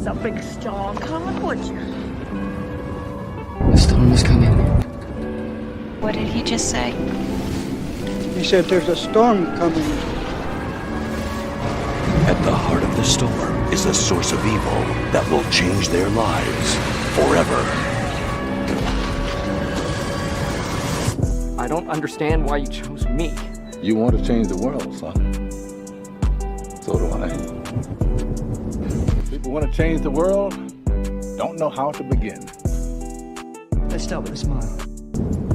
was a big storm coming, would you? The storm is coming. What did he just say? He said there's a storm coming. At the heart of the storm is a source of evil that will change their lives forever. I don't understand why you chose me. You want to change the world, son. So do I. People want to change the world, don't know how to begin. Let's start with a smile.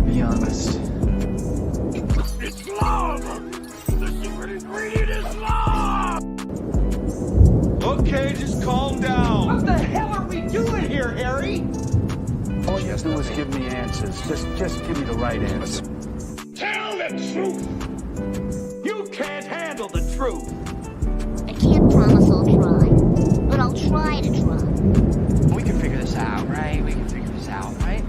Be honest. It's love! The secret ingredient is love! Okay, just calm down. What the hell are we doing here, Harry? All you have to do is give me answers. Just give me the right answer. Tell the truth! You can't handle the truth. I can't promise I'll try, but I'll try to try. We can figure this out, right? We can figure this out, right?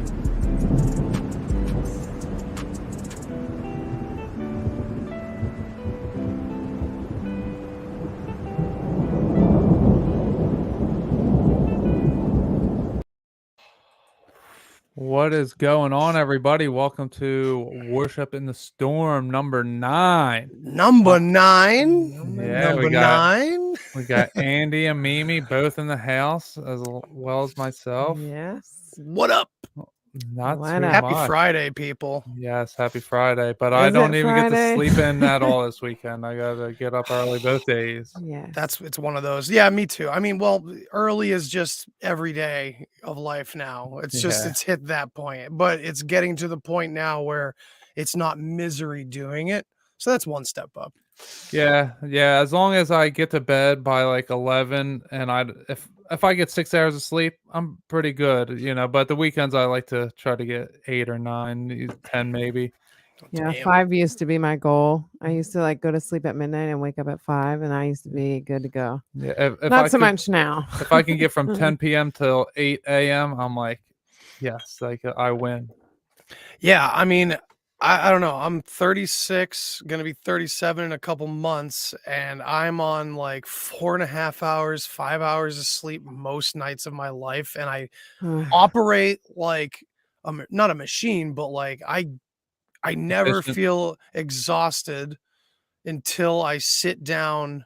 What is going on, everybody? Welcome to Worship in the Storm number 9. Number 9? Yeah, number 9? We got Andy and Mimi both in the house, as well as myself. Yes. What up? Not too Happy much. Friday, people. Yes, happy Friday. But I don't even get to sleep in at all this weekend. I got to get up early both days. Yeah. It's one of those. Yeah, me too. I mean, well, early is just every day of life now. It's just, it's hit that point. But it's getting to the point now where it's not misery doing it. So that's one step up. Yeah. As long as I get to bed by like 11 and if I get 6 hours of sleep, I'm pretty good, but the weekends I like to try to get 8 or 9, 10 maybe. Yeah, 5 used to be my goal. I used to go to sleep at midnight and wake up at 5, and I used to be good to go. Yeah, Not so much now. If I can get from 10 p.m. till 8 a.m., I'm like, yes, I win. Yeah, I mean, I don't know. I'm 36, going to be 37 in a couple months, and I'm on like 4.5 hours, 5 hours of sleep most nights of my life. And I operate like, not a machine, but like I never feel exhausted until I sit down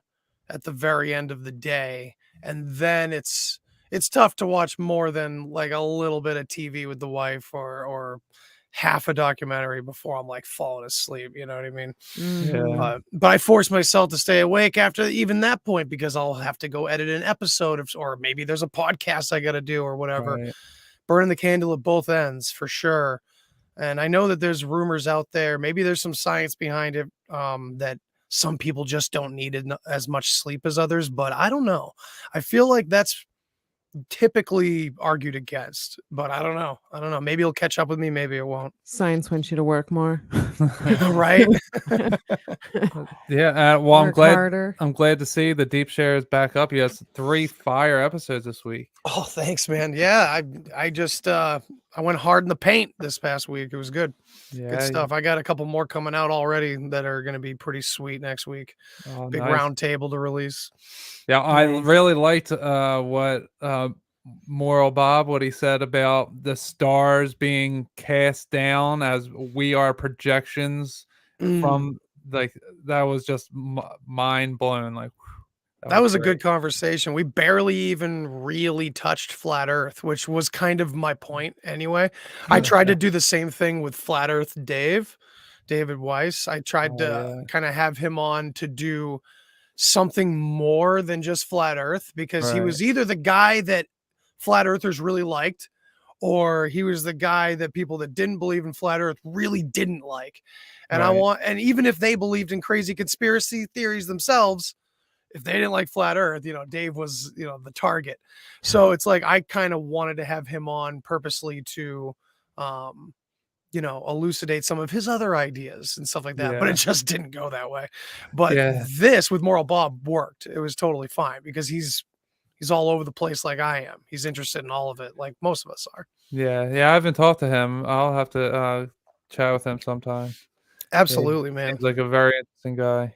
at the very end of the day. And then it's tough to watch more than like a little bit of TV with the wife or half a documentary before I'm like falling asleep. You know what I mean? Yeah. But I force myself to stay awake after even that point because I'll have to go edit an episode or maybe there's a podcast I got to do or whatever. Right. Burning the candle at both ends for sure. And I know that there's rumors out there. Maybe there's some science behind it that some people just don't need as much sleep as others, but I don't know. I feel like that's typically argued against, but I don't know. Maybe it'll catch up with me. Maybe it won't. Science wants you to work more. Right. Yeah. Well, Work harder. I'm glad to see the Deep Share is back up. You had 3 fire episodes this week. Oh, thanks, man. Yeah. I just, I went hard in the paint this past week. It was good. Yeah. Good stuff. I got a couple more coming out already that are going to be pretty sweet next week. Oh, Big nice. round table to release. Yeah, I really liked what Moral Bob, what he said about the stars being cast down as we are projections from like that was just mind blown. Like that was a good conversation. We barely even really touched flat Earth, which was kind of my point anyway. I tried to do the same thing with Flat Earth David Weiss. I tried to kind of have him on to do something more than just flat Earth because he was either the guy that flat earthers really liked or he was the guy that people that didn't believe in flat Earth really didn't like. And and even if they believed in crazy conspiracy theories themselves, if they didn't like flat Earth, Dave was, the target. So it's like, I kind of wanted to have him on purposely to, elucidate some of his other ideas and stuff like that, but it just didn't go that way. But this with Moral Bob worked. It was totally fine because he's all over the place like I am. He's interested in all of it, like most of us are. Yeah, I haven't talked to him. I'll have to chat with him sometime. Absolutely, man. He's like a very interesting guy.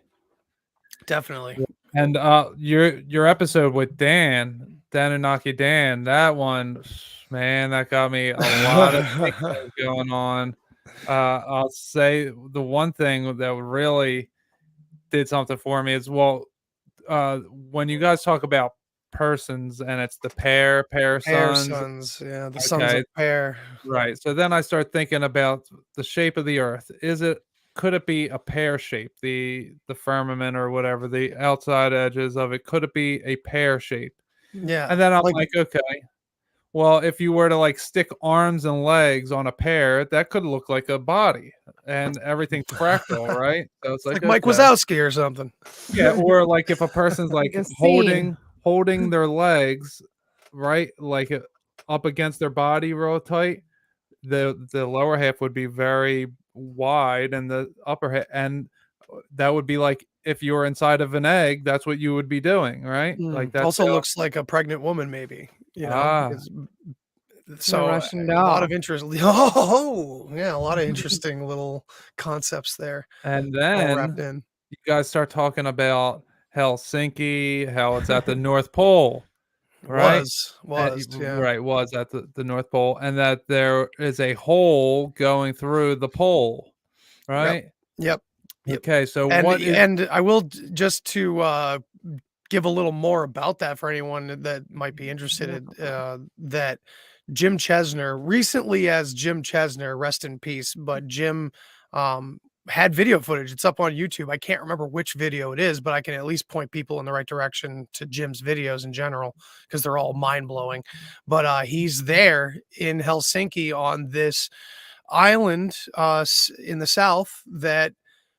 Definitely. And your episode with Dan, Anunnaki Dan, that one, man, that got me a lot of thinking going on. I'll say the one thing that really did something for me is, well, when you guys talk about persons and it's the pair Pair sons. sons, yeah, the sons Okay, of pair. right. So then I start thinking about the shape of the earth. Could it be a pear shape? The firmament or whatever, the outside edges of it, could it be a pear shape? Yeah, And then I'm like like, okay, well, if you were to like stick arms and legs on a pear, that could look like a body and everything's fractal, right? So it's it's like, like Mike okay. Wazowski or something. Yeah, or like if a person's Like like a seed. holding their legs, right, like up against their body real tight, the lower half would be very wide, and the upper half, and that would be like if you were inside of an egg, that's what you would be doing, right? Like that's Also how. looks like a pregnant woman, maybe. Ah, The So Russian a lot of doll. interest. Oh, yeah, a lot of interesting little concepts there, and all wrapped then in. you guys start talking about Helsinki, how it's at the North Pole, right? Yeah. Right, was at the North Pole, and that there is a hole going through the pole, Yep. right? Yep. Yep. Okay, so And what is and I will just to give a little more about that for anyone that might be interested. That Jim Chesner, recently as Jim Chesner, rest in peace, but Jim had video footage. It's up on YouTube. I can't remember which video it is, but I can at least point people in the right direction to Jim's videos in general because they're all mind blowing. But he's there in Helsinki on this island in the south that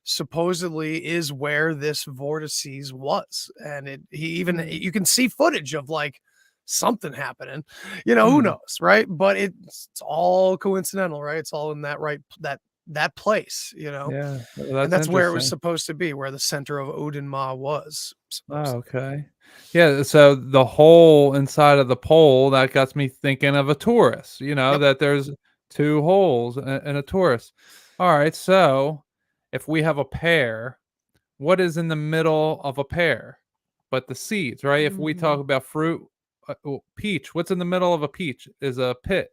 supposedly is where this vortices was, and he even you can see footage of like something happening, who knows, right? But it's all coincidental, right? It's all in that place, Yeah, well, and that's that's where it was interesting. supposed to be, where the center of Odin Ma was Oh, supposed. okay. Yeah, so the hole inside of the pole, that got me thinking of a torus, Yep. that there's 2 holes in a torus. Alright, so if we have a pear, what is in the middle of a pear? But the seeds, right? If we talk about fruit, peach, what's in the middle of a peach is a pit.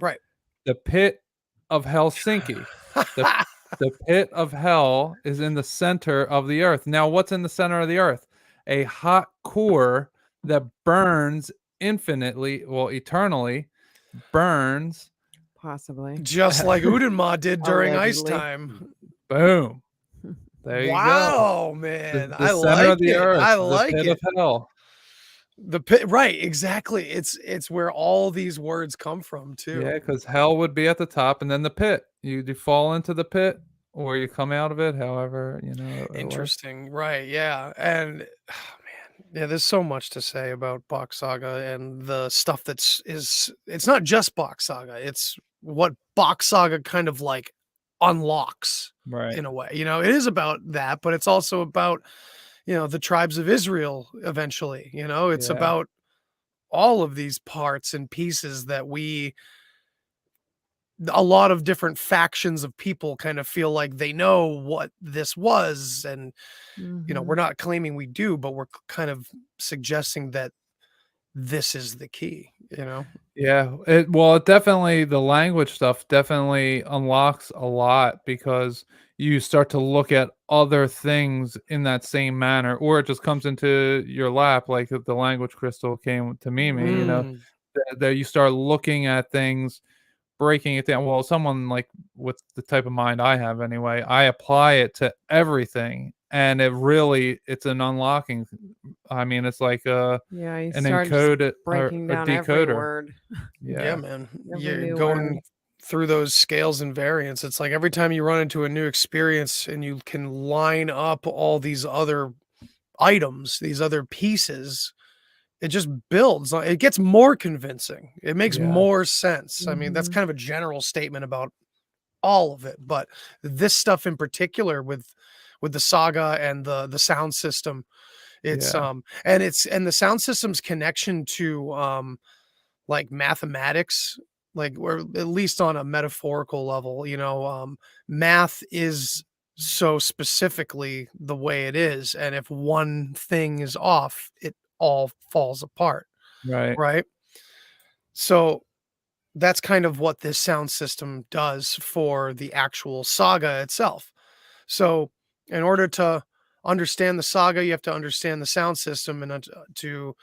Right. The pit of Helsinki. The the pit of hell is in the center of the earth. Now, what's in the center of the earth? A hot core that burns infinitely, well, eternally, burns. Possibly. Just like Odin Ma did during ice Allegedly. time. Boom. There you go. Wow, man. The I center like of the it. earth, I the like pit it. of hell. The pit, right? Exactly. It's where all these words come from too. Yeah, because hell would be at the top, and then the pit. You fall into the pit, or you come out of it. However, it works. Interesting, right? Yeah, and yeah, there's so much to say about Bach Saga and the stuff it's not just Bach Saga. It's what Bach Saga kind of like unlocks Right. in a way. It is about that, but it's also about the tribes of Israel eventually. It's Yeah. about all of these parts and pieces that a lot of different factions of people kind of feel like they know what this was, and we're not claiming we do, but we're kind of suggesting that this is the key. Yeah, it definitely, the language stuff definitely unlocks a lot because you start to look at other things in that same manner, or it just comes into your lap like the language crystal came to Mimi, that you start looking at things, breaking it down. Well, someone like with the type of mind I have anyway, I apply it to everything, and it's an unlocking. I mean, it's like Yeah, you an start encoder or breaking a down every decoder. word. Yeah, man. Every You're new going word. through those scales and variants. It's like every time you run into a new experience and you can line up all these other items, these other pieces, it just builds. It gets more convincing. It makes Yeah. more sense. I mean, that's kind of a general statement about all of it, but this stuff in particular with the saga and the sound system, it's Yeah. and the sound system's connection to like mathematics, like, or at least on a metaphorical level, math is so specifically the way it is, and if one thing is off, it all falls apart. Right. right? So that's kind of what this sound system does for the actual saga itself. So, in order to understand the saga, you have to understand the sound system, and to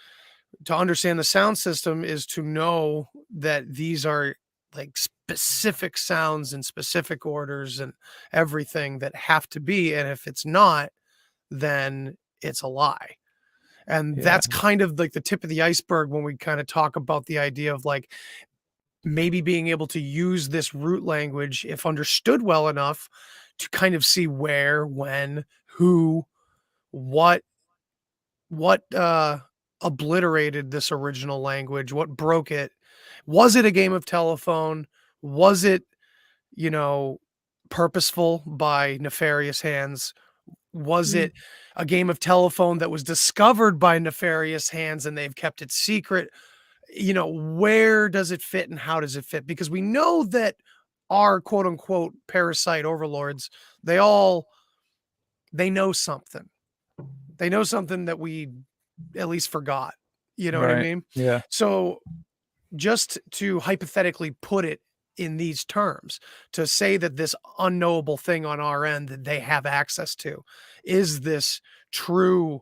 understand the sound system is to know that these are like specific sounds and specific orders and everything that have to be, and if it's not, then it's a lie. And Yeah. that's kind of like the tip of the iceberg when we kind of talk about the idea of like maybe being able to use this root language, if understood well enough, to kind of see where, when, who, what obliterated this original language, what broke it. Was it a game of telephone? Was it, you know, purposeful by nefarious hands? Was it a game of telephone that was discovered by nefarious hands and they've kept it secret? You know, where does it fit and how does it fit? Because we know that our quote unquote parasite overlords, they know something. They know something that we at least forgot. You know what I Right. mean? Yeah. So just to hypothetically put it in these terms, to say that this unknowable thing on our end that they have access to is this true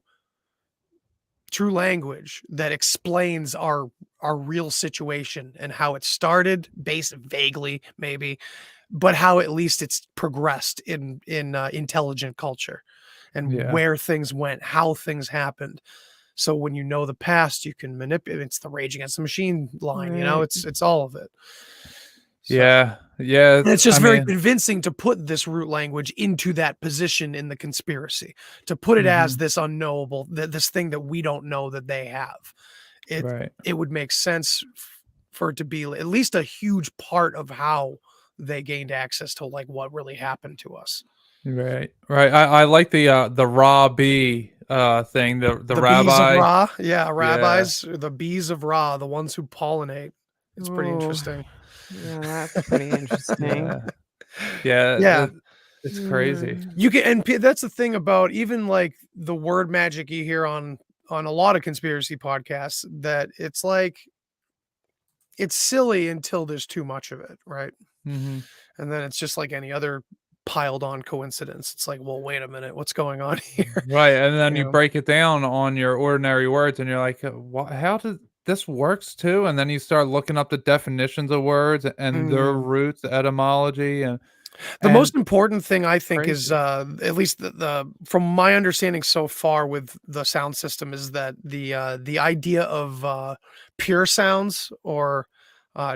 language that explains our real situation and how it started, based vaguely maybe, but how at least it's progressed in intelligent culture and Yeah. where things went, how things happened. So when you know the past, you can manipulate. It's the Rage Against the Machine line, you know, Right. it's all of it. So, Yeah. Yeah. and it's just I very mean, convincing to put this root language into that position in the conspiracy, to put it as mhm, this unknowable, this thing that we don't know that they have. It right. it would make sense for it to be at least a huge part of how they gained access to like what really happened to us. Right. Right. I like the raw bee thing, the The bees of rabbi. Ra, yeah, Yeah. rabbis, the bees of Ra, the ones who pollinate. It's pretty Oh, interesting. yeah, that's pretty interesting. Yeah. Yeah. Yeah, It's crazy. Mm. you can, and that's the thing about even like the word magic you hear on a lot of conspiracy podcasts, that it's like it's silly until there's too much of it, right? Hmm. And then it's just like any other piled on coincidence. It's like, well, wait a minute, what's going on here? Right. And then You you know? break it down on your ordinary words and you're like, how did this works too? And then you start looking up the definitions of words and their Mhm. roots, the etymology, The and most important thing I think is, crazy. at least the from my understanding so far with the sound system, is that the idea of pure sounds or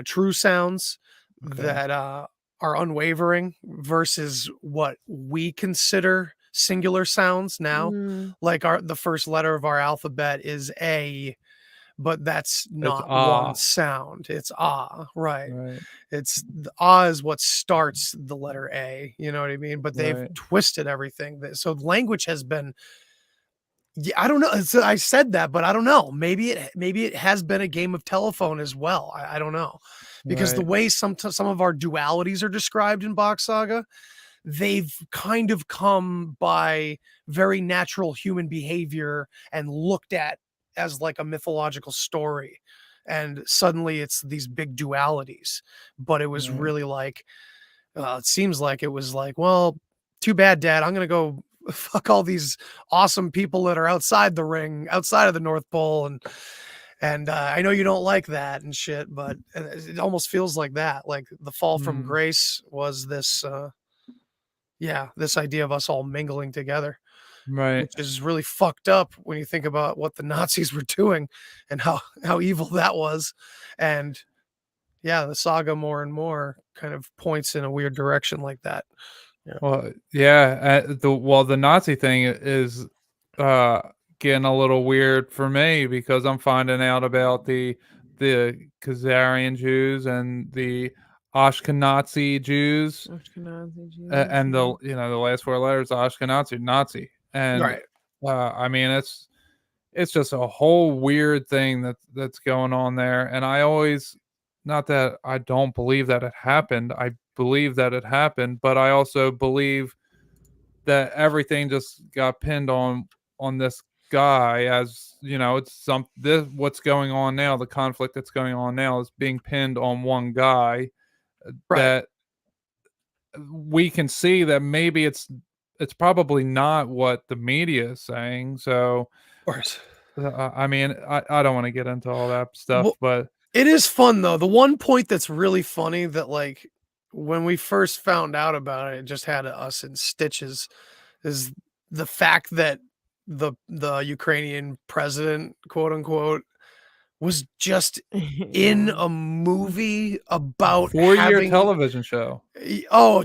true sounds Okay. that are unwavering versus what we consider singular sounds now. Mm. Like the first letter of our alphabet is A, but that's It's not one ah. sound. It's ah, right. Right. It's the ah is what starts the letter A, you know what I mean? But they've Right. twisted everything. So language has been, yeah, I don't know. I said that, but I don't know. Maybe it has been a game of telephone as well. I don't know. Because the Right. way some of our dualities are described in Bach Saga, they've kind of come by very natural human behavior and looked at as like a mythological story. And suddenly it's these big dualities. But it was Right. really like, it seems like it was like, well, too bad, Dad. I'm going to go fuck all these awesome people that are outside the ring, outside of the North Pole. And I know you don't like that and shit, but it almost feels like that. Like the fall from Mm. grace was this, yeah, this idea of us all mingling together, Right. which is really fucked up when you think about what the Nazis were doing and how evil that was. And yeah, the saga more and more kind of points in a weird direction like that. Yeah. Well, yeah, the Nazi thing is uh getting a little weird for me because I'm finding out about the Khazarian Jews and the Ashkenazi Jews, Ashkenazi Jews. and the the last four letters Ashkenazi Nazi, and Right. I mean it's just a whole weird thing that's going on there, and I always, not that I don't believe that it happened, I believe that it happened, but I also believe that everything just got pinned on this guy, as you know, it's what's going on now, the conflict that's going on now is being pinned on one guy. Right. That we can see that maybe it's probably not what the media is saying. So, Of course. I mean, I don't want to get into all that stuff, Well, but it is fun though. The one point that's really funny that like when we first found out about it, it just had us in stitches is the fact that the Ukrainian president, quote unquote, was just in Yeah. a movie about 4-year having television show.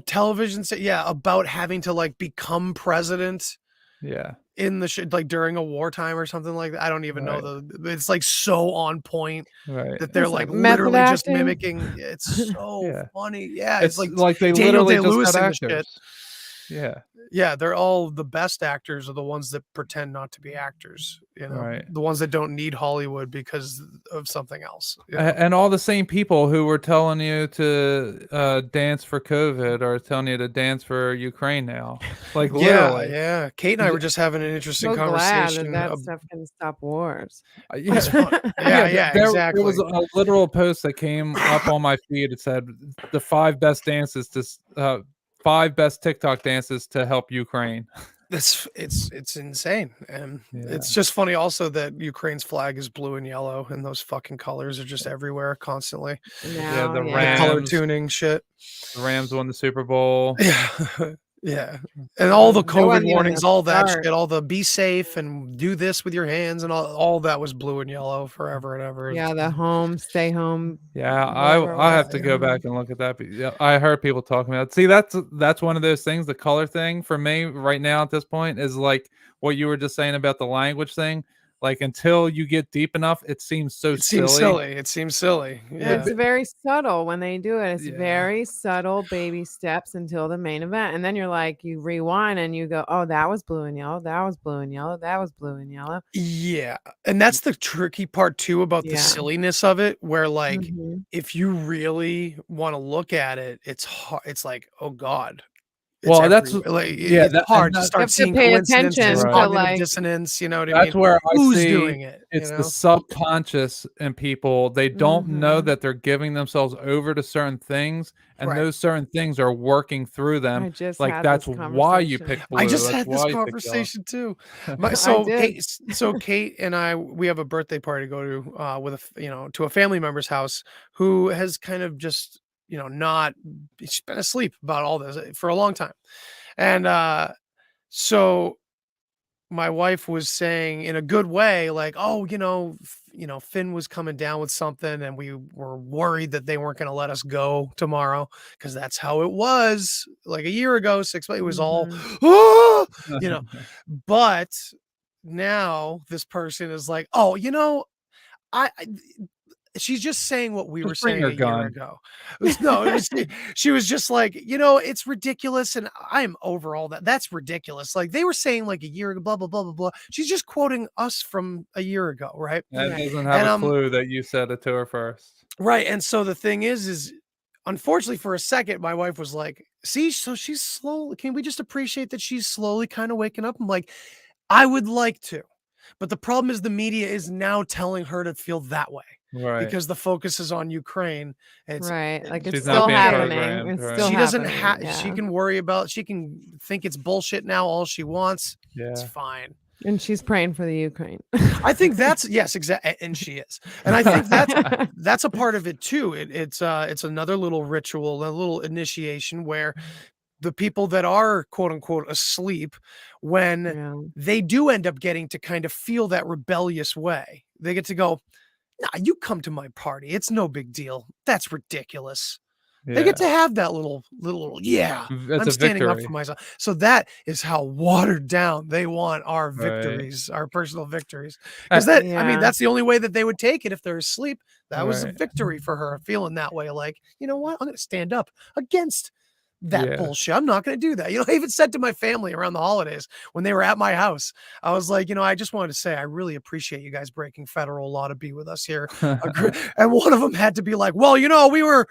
television about having to like become president Yeah. in the like during a wartime or something like that. I don't even know Right. it's like so on point Right. that they're It's like like method literally just acting. mimicking. It's so Yeah. funny. Yeah, it's It's like like they Daniel literally just Day-Lewis got in the shit. actors. Yeah. Yeah, they're all the best actors are the ones that pretend not to be actors, you know, Right. the ones that don't need Hollywood because of something else. You know? And all the same people who were telling you to dance for COVID are telling you to dance for Ukraine now. Like literally. Yeah. Kate and I were just having an interesting So glad that conversation. that stuff can stop wars. Yeah. Yeah, There exactly. was a literal post that came up on my feed. It said the 5 best dances to 5 best TikTok dances to help Ukraine. It's insane, and Yeah. it's just funny also that Ukraine's flag is blue and yellow, and those fucking colors are just everywhere constantly. Yeah, the The color Rams. tuning shit. The Rams won the Super Bowl. Yeah, and all the They COVID wasn't even warnings, a all that start. shit, all the be safe and do this with your hands, and all that was blue and yellow forever and ever. Yeah, the home, stay home. Yeah, whatever it I was. have to go back and look at that. But yeah, I heard people talking about it. See, that's one of those things. The color thing for me right now at this point is like what you were just saying about the language thing. Like until you get deep enough, it seems so It seems silly. It seems silly. Yeah. It's very subtle when they do it. It's Yeah. very subtle baby steps until the main event. And then you're like, you rewind and you go, oh, that was blue and yellow. That was blue and yellow. That was blue and yellow. Yeah, and that's the tricky part too about the Yeah. silliness of it, where like Mhm. if you really want to look at it, it's hard. It's like, oh god, it's Well, that's everywhere. Like yeah, it's hard to You start have to seeing pay coincidences, attention to, cognitive like dissonance. You know what I mean? That's where I Who's see doing it? it's You the know? subconscious in people. They don't know Mhm. that they're giving themselves over to certain things, and Right. those certain things are working through them. I just Like had that's this why you conversation. pick blue. I just That's had this why you pick yellow. conversation too. I So did. Kate and I, we have a birthday party to go to with to a family member's house who has kind of just not she's been asleep about all this for a long time, and so my wife was saying in a good way, like, oh, Finn was coming down with something, and we were worried that they weren't going to let us go tomorrow because that's how it was like a year ago, 6 months. It was all, Mhm. oh, But now this person is like, oh, I she's just saying what we were Just bring saying your a year gun. ago. It was she was just like, it's ridiculous, and I'm over all that. That's ridiculous. Like they were saying like a year ago, blah blah blah blah blah. She's just quoting us from a year ago, right? That Right. doesn't have And a clue that you said it to her first. right. And so the thing is unfortunately for a second, my wife was like, see, so she's slowly, can we just appreciate that she's slowly kind of waking up? I'm like, I would like to. But the problem is the media is now telling her to feel that way. Right. Because the focus is on Ukraine. It's Right. Like it's She's not still being happening. programmed, It's right. still she doesn't happening. have she Yeah. can worry about she can think it's bullshit now all she wants. It's Yeah. fine. And she's praying for the Ukraine. I think that's yes, exactly, and she is, and I think that's a part of it too. It's another little ritual, a little initiation where the people that are quote unquote asleep, when Yeah. they do end up getting to kind of feel that rebellious way, they get to go, nah, you come to my party, it's no big deal. That's ridiculous. They get to have that little, yeah, It's I'm a standing up victory. for myself. So that is how watered down they want our Right. victories, our personal victories. Because I mean, Yeah. that's the only way that they would take it if they're asleep. That was a Right. victory for her, feeling that way. Like, you know what? I'm going to stand up against that Yeah. bullshit. I'm not going to do that. I even said to my family around the holidays when they were at my house, I was like, I just wanted to say, I really appreciate you guys breaking federal law to be with us here. And one of them had to be like, well, we were,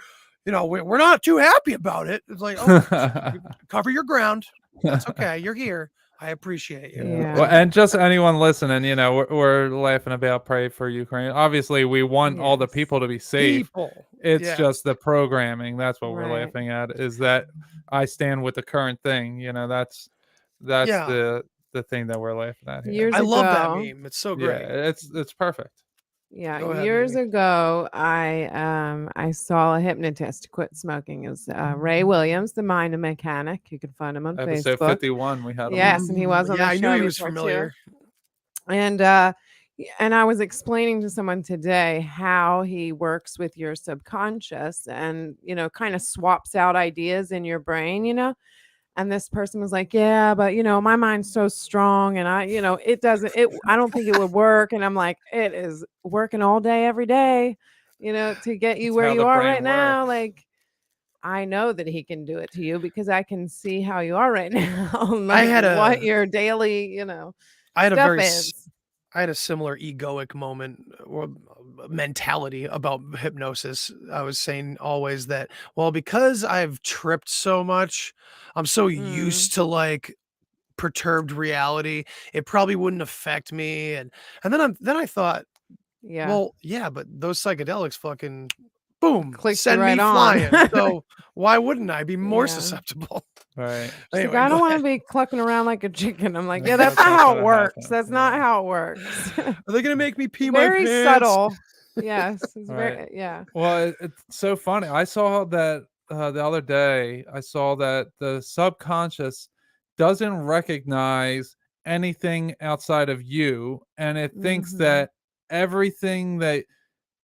we're not too happy about it. It's like, oh, cover your ground. That's okay. You're here. I appreciate you. Yeah. Well, and just anyone listening, you know, we're laughing about pray for Ukraine. Obviously, we want all the Yes. people to be safe. People. It's Yes. just the programming. That's what we're Right. laughing at. Is that I stand with the current thing. You know, that's Yeah. the thing that we're laughing at here. Years I love that ago, meme. It's so Yeah, great. it's perfect. yeah, Go ahead, years Mimi. ago, I saw a hypnotist quit smoking. It was Ray Williams, the mind mechanic. You can find him on Episode Facebook. 51, we had him. Yes, and he was on Yeah, the I show knew he was before, too. familiar. And I was explaining to someone today how he works with your subconscious and, you know, kind of swaps out ideas in your brain, you know. And this person was like, yeah, but you know, my mind's so strong and I, you know, I don't think it would work. And I'm like, it is working all day, every day, you know, to get you That's where how you the are brain right now. works. Like, I know that he can do it to you because I can see how you are right now. I Like had what a your daily, you know, I had a stuff very is. I had a similar egoic moment or mentality about hypnosis. I was saying always that, well, because I've tripped so much, I'm so Mm, used to like perturbed reality, it probably wouldn't affect me. And then I thought, yeah. well, yeah, but those psychedelics fucking boom, Clicked you send right me on. flying. So why wouldn't I be more Yeah. susceptible? Right. She's like, Anyway, I go don't want ahead. to be clucking around like a chicken. I'm like, Yeah, yeah, that's that's not not how it gonna works. happen. That's not how it works. Are they gonna make me pee my Very pants? subtle. Yes, it's Right. very yeah. Well, it's so funny. I saw that the other day. I saw that the subconscious doesn't recognize anything outside of you, and it thinks Mhm. that everything that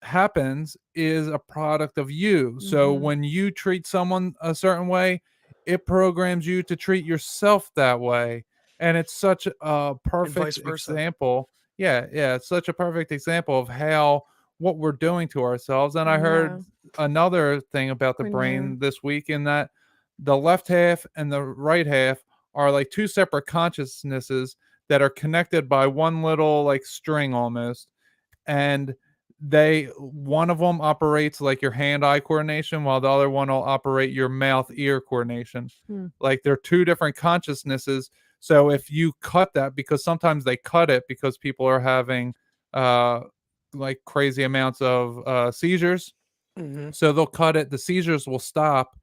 happens is a product of you. So Mhm. when you treat someone a certain way, it programs you to treat yourself that way. And it's such a And vice perfect versa. example. Yeah, yeah, it's such a perfect example of how what we're doing to ourselves. And I Yeah. heard another thing about the When you're brain this week in that the left half and the right half are like two separate consciousnesses that are connected by one little like string almost. And they one of them operates like your hand-eye coordination while the other one will operate your mouth-ear coordination. hmm. Like they're two different consciousnesses. So if you cut that, because sometimes they cut it because people are having uh like crazy amounts of seizures, Mhm. so they'll cut it, the seizures will stop,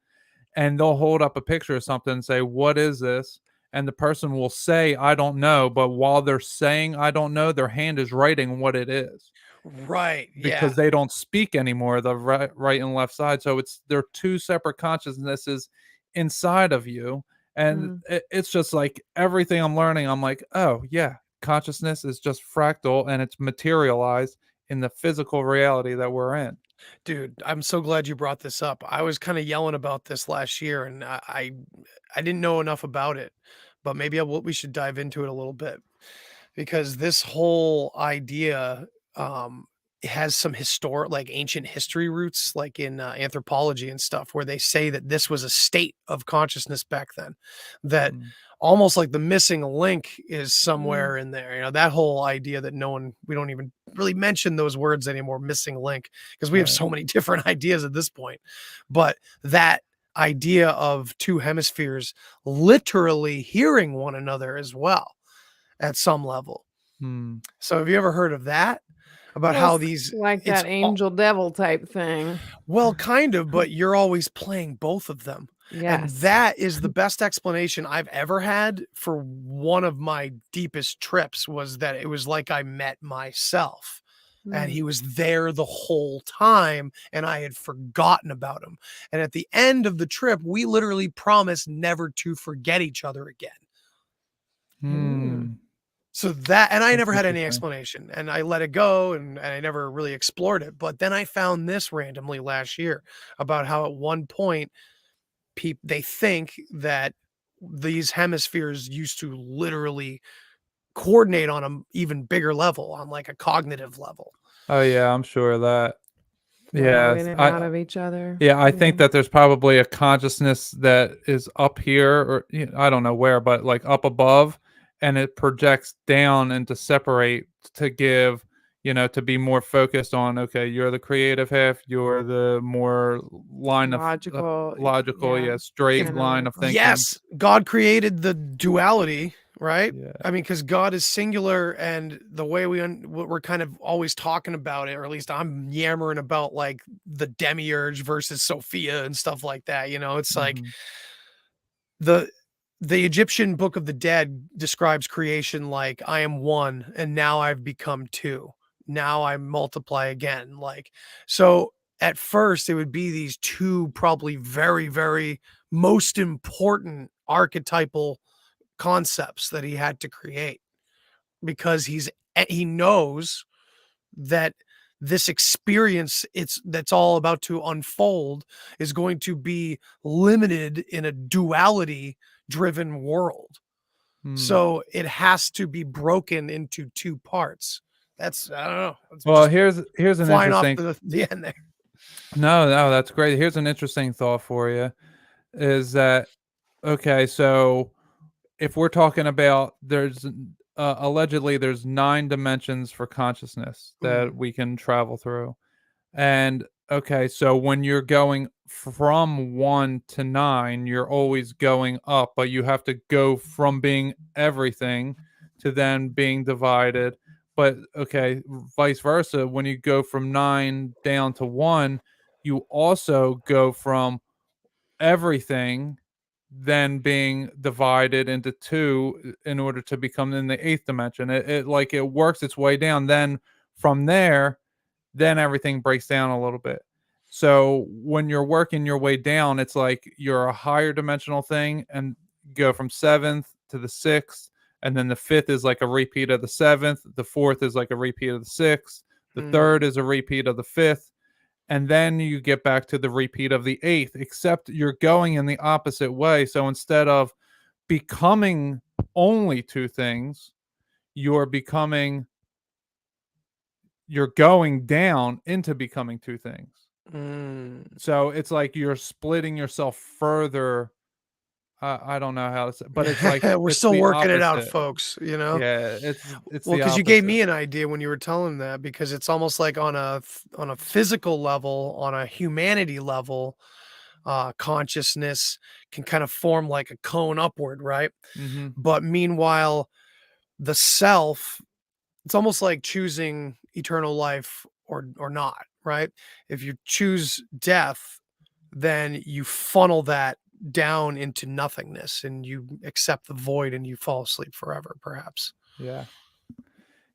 and they'll hold up a picture of something and say, what is this? And the person will say, I don't know, but while they're saying I don't know, their hand is writing what it is, Right. Yeah. because they don't speak anymore, the right and left side. So they're two separate consciousnesses inside of you. And Mm. it's just like everything I'm learning, I'm like, oh yeah, consciousness is just fractal and it's materialized in the physical reality that we're in. Dude, I'm so glad you brought this up. I was kind of yelling about this last year, and I didn't know enough about it, but maybe we should dive into it a little bit because this whole idea um, has some historic, like ancient history roots, like in anthropology and stuff, where they say that this was a state of consciousness back then, that Mm, almost like the missing link is Mm. somewhere in there. You know, that whole idea that we don't even really mention those words anymore, missing link, because we have right. so many different ideas at this point. But that idea of two hemispheres literally hearing one another as well at some level. Hmm. So have you ever heard of that? About Well, how it's these like it's that angel devil type thing. well, kind of, but you're always playing both of them. And Yes. that is the best explanation I've ever had for one of my deepest trips, was that it was like I met myself. And Mm. he was there the whole time, and I had forgotten about him. And at the end of the trip, we literally promised never to forget each other again. Hmm. So that, and I That's never had any interesting. explanation, and I let it go, and I never really explored it. But then I found this randomly last year about how at one point they think that these hemispheres used to literally coordinate on an even bigger level, on like a cognitive level. Oh yeah, I'm sure of that. Flow Yes, in and out of each other. yeah, I Yeah. think that there's probably a consciousness that is up here, or I don't know where, but like up above, and it projects down and to separate to give, to be more focused on. Okay, you're the creative half. You're the more line of Logical. logical, Yeah. yeah, straight line of Analytical. thinking. Yes, God created the duality right? Yeah. I mean, because God is singular, and the way what we're kind of always talking about it, or at least I'm yammering about like the demiurge versus Sophia and stuff like that. It's like Mhm. the the Egyptian Book of the Dead describes creation like I am one, and now I've become two. Now I multiply again. Like so. At first, it would be these two probably very, very most important archetypal concepts that he had to create because he knows that this experience that's all about to unfold is going to be limited in a duality driven world. Mm. So it has to be broken into two parts. That's I don't know. It's Well, just here's an flying off interesting. the end there. No, that's great. Here's an interesting thought for you. Is that okay? So if we're talking about allegedly there's 9 dimensions for consciousness Mhm. that we can travel through. And okay, so when you're going from 1 to 9, you're always going up, but you have to go from being everything to then being divided. But okay, vice versa, when you go from 9 down to 1, you also go from everything then being divided into 2 in order to become in the 8th dimension. It works its way down. Then from there, then everything breaks down a little bit. So when you're working your way down, it's like you're a higher dimensional thing and go from 7th to the 6th, and then the 5th is like a repeat of the 7th, the 4th is like a repeat of the 6th, the 3rd Mhm. is a repeat of the 5th, and then you get back to the repeat of the 8th, except you're going in the opposite way. So instead of becoming only 2 things, you're becoming you're going down into becoming 2 things. Mm. So it's like you're splitting yourself further. I don't know how to say, but it's like We're it's still the working it out, opposite. folks. Yeah, it's Well, the because you gave opposite. me an idea when you were telling that, because it's almost like on a physical level, on a humanity level, consciousness can kind of form like a cone upward, right? Mhm. But meanwhile, the self, it's almost like choosing eternal life or not, right? If you choose death, then you funnel that down into nothingness and you accept the void and you fall asleep forever, perhaps. Yeah.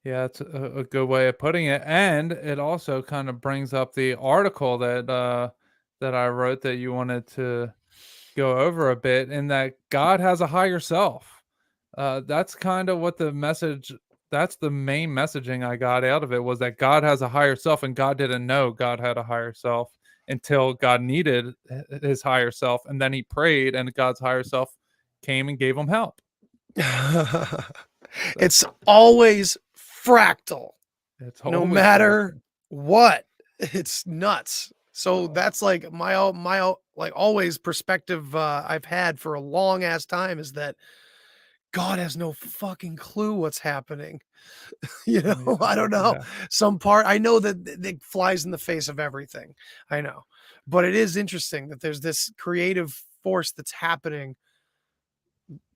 Yeah, it's a good way of putting it, and it also kind of brings up the article that I wrote that you wanted to go over a bit, in that God has a higher self. That's kind of what the message. That's the main messaging I got out of it, was that God has a higher self, and God didn't know God had a higher self until God needed his higher self, and then he prayed, and God's higher self came and gave him help. So It's always fractal, it's no always matter fractal. what. It's nuts. So Oh, that's like like always perspective I've had for a long ass time is that God has no fucking clue what's happening. yeah, I don't know. yeah. Some part I know that it flies in the face of everything. I know. But it is interesting that there's this creative force that's happening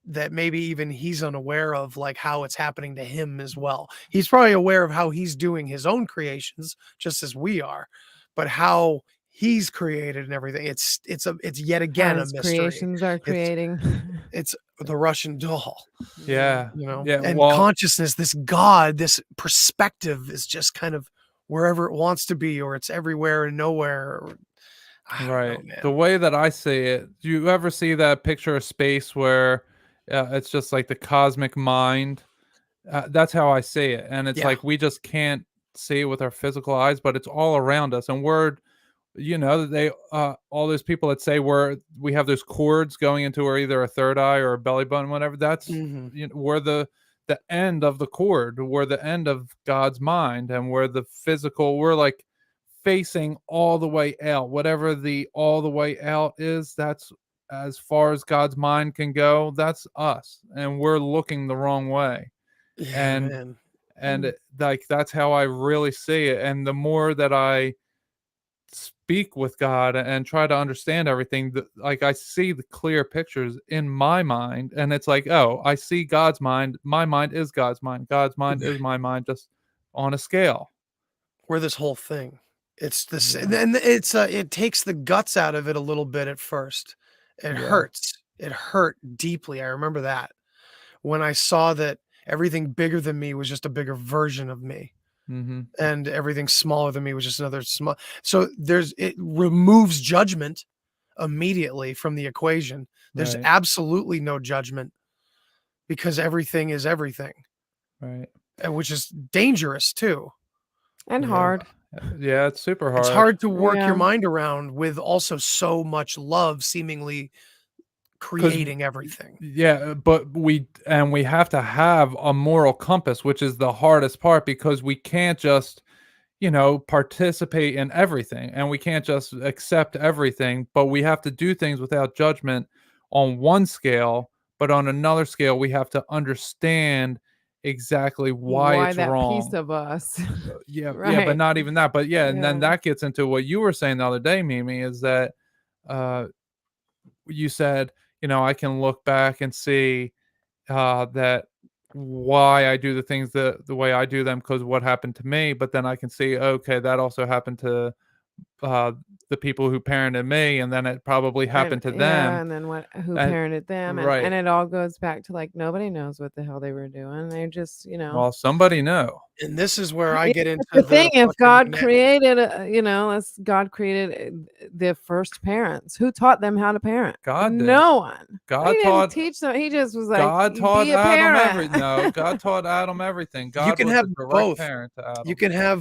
that maybe even he's unaware of, like how it's happening to him as well. He's probably aware of how he's doing his own creations just as we are, but how he's created and everything. It's yet How again a his mystery. creations are It's creating. it's the Russian doll, Yeah. Yeah, and well, consciousness, this God, this perspective is just kind of wherever it wants to be, or it's everywhere and nowhere. Or, I don't know, right. The man. way that I see it, do you ever see that picture of space where it's just like the cosmic mind? That's how I see it. And it's Yeah. like we just can't see it with our physical eyes, but it's all around us. And they all those people that say we have those cords going into our either a third eye or a belly button, whatever. That's Hmm. we're the end of the cord. We're the end of God's mind, and we're the physical. We're like facing all the way out. Whatever the all the way out is, that's as far as God's mind can go. That's us, and we're looking the wrong way. Yeah, And man. like that's how I really see it. And the more that I speak with God and try to understand everything, like I see the clear pictures in my mind, and it's like, oh, I see God's mind. My mind is God's mind. God's mind is my mind, just on a scale. We're this whole thing. It's this, Yeah. and it's it takes the guts out of it a little bit at first. It Yeah. hurts. It hurt deeply. I remember that when I saw that everything bigger than me was just a bigger version of me. Mm-hmm. And everything smaller than me was just another small. So it removes judgment immediately from the equation. There's Right. absolutely no judgment because everything is everything, Right. which is dangerous too. And Yeah. hard. Yeah, it's super hard. It's hard to work Yeah. your mind around with also so much love seemingly 'Cause creating everything. yeah, but we have to have a moral compass, which is the hardest part, because we can't just, participate in everything, and we can't just accept everything, but we have to do things without judgment on one scale, but on another scale, we have to understand exactly why Why it's that piece wrong. of us? Yeah, but Right. not even that. But yeah, and then Yeah. that gets into what you were saying the other day, Mimi, is that uh you said, I can look back and see that why I do the things the way I do them because what happened to me, but then I can see, okay, that also happened to uh, the people who parented me, and then it probably And happened to yeah, them. and then who And parented them, and right, it all goes back to like nobody knows what the hell they were doing. They just, well, somebody know. And this is where I Yeah, get that's into the thing. the If fucking God created, God created the first parents. Who taught them how to parent? God did. No one. He God didn't taught. teach them. He just was like, God taught be a Adam parent. no. God taught Adam everything. you God can was have the direct both. parent to You Adam. can have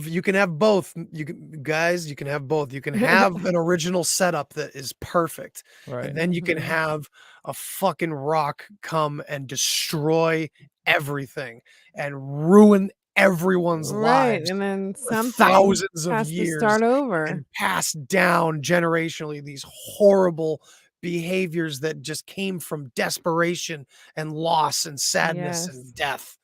both. You can have both. You can have an original setup that is perfect. Right. And then you can Mhm. have a fucking rock come and destroy everything and ruin everyone's Right, lives and then for something thousands of has to years start over. and pass down generationally these horrible behaviors that just came from desperation and loss and sadness Yes. and death.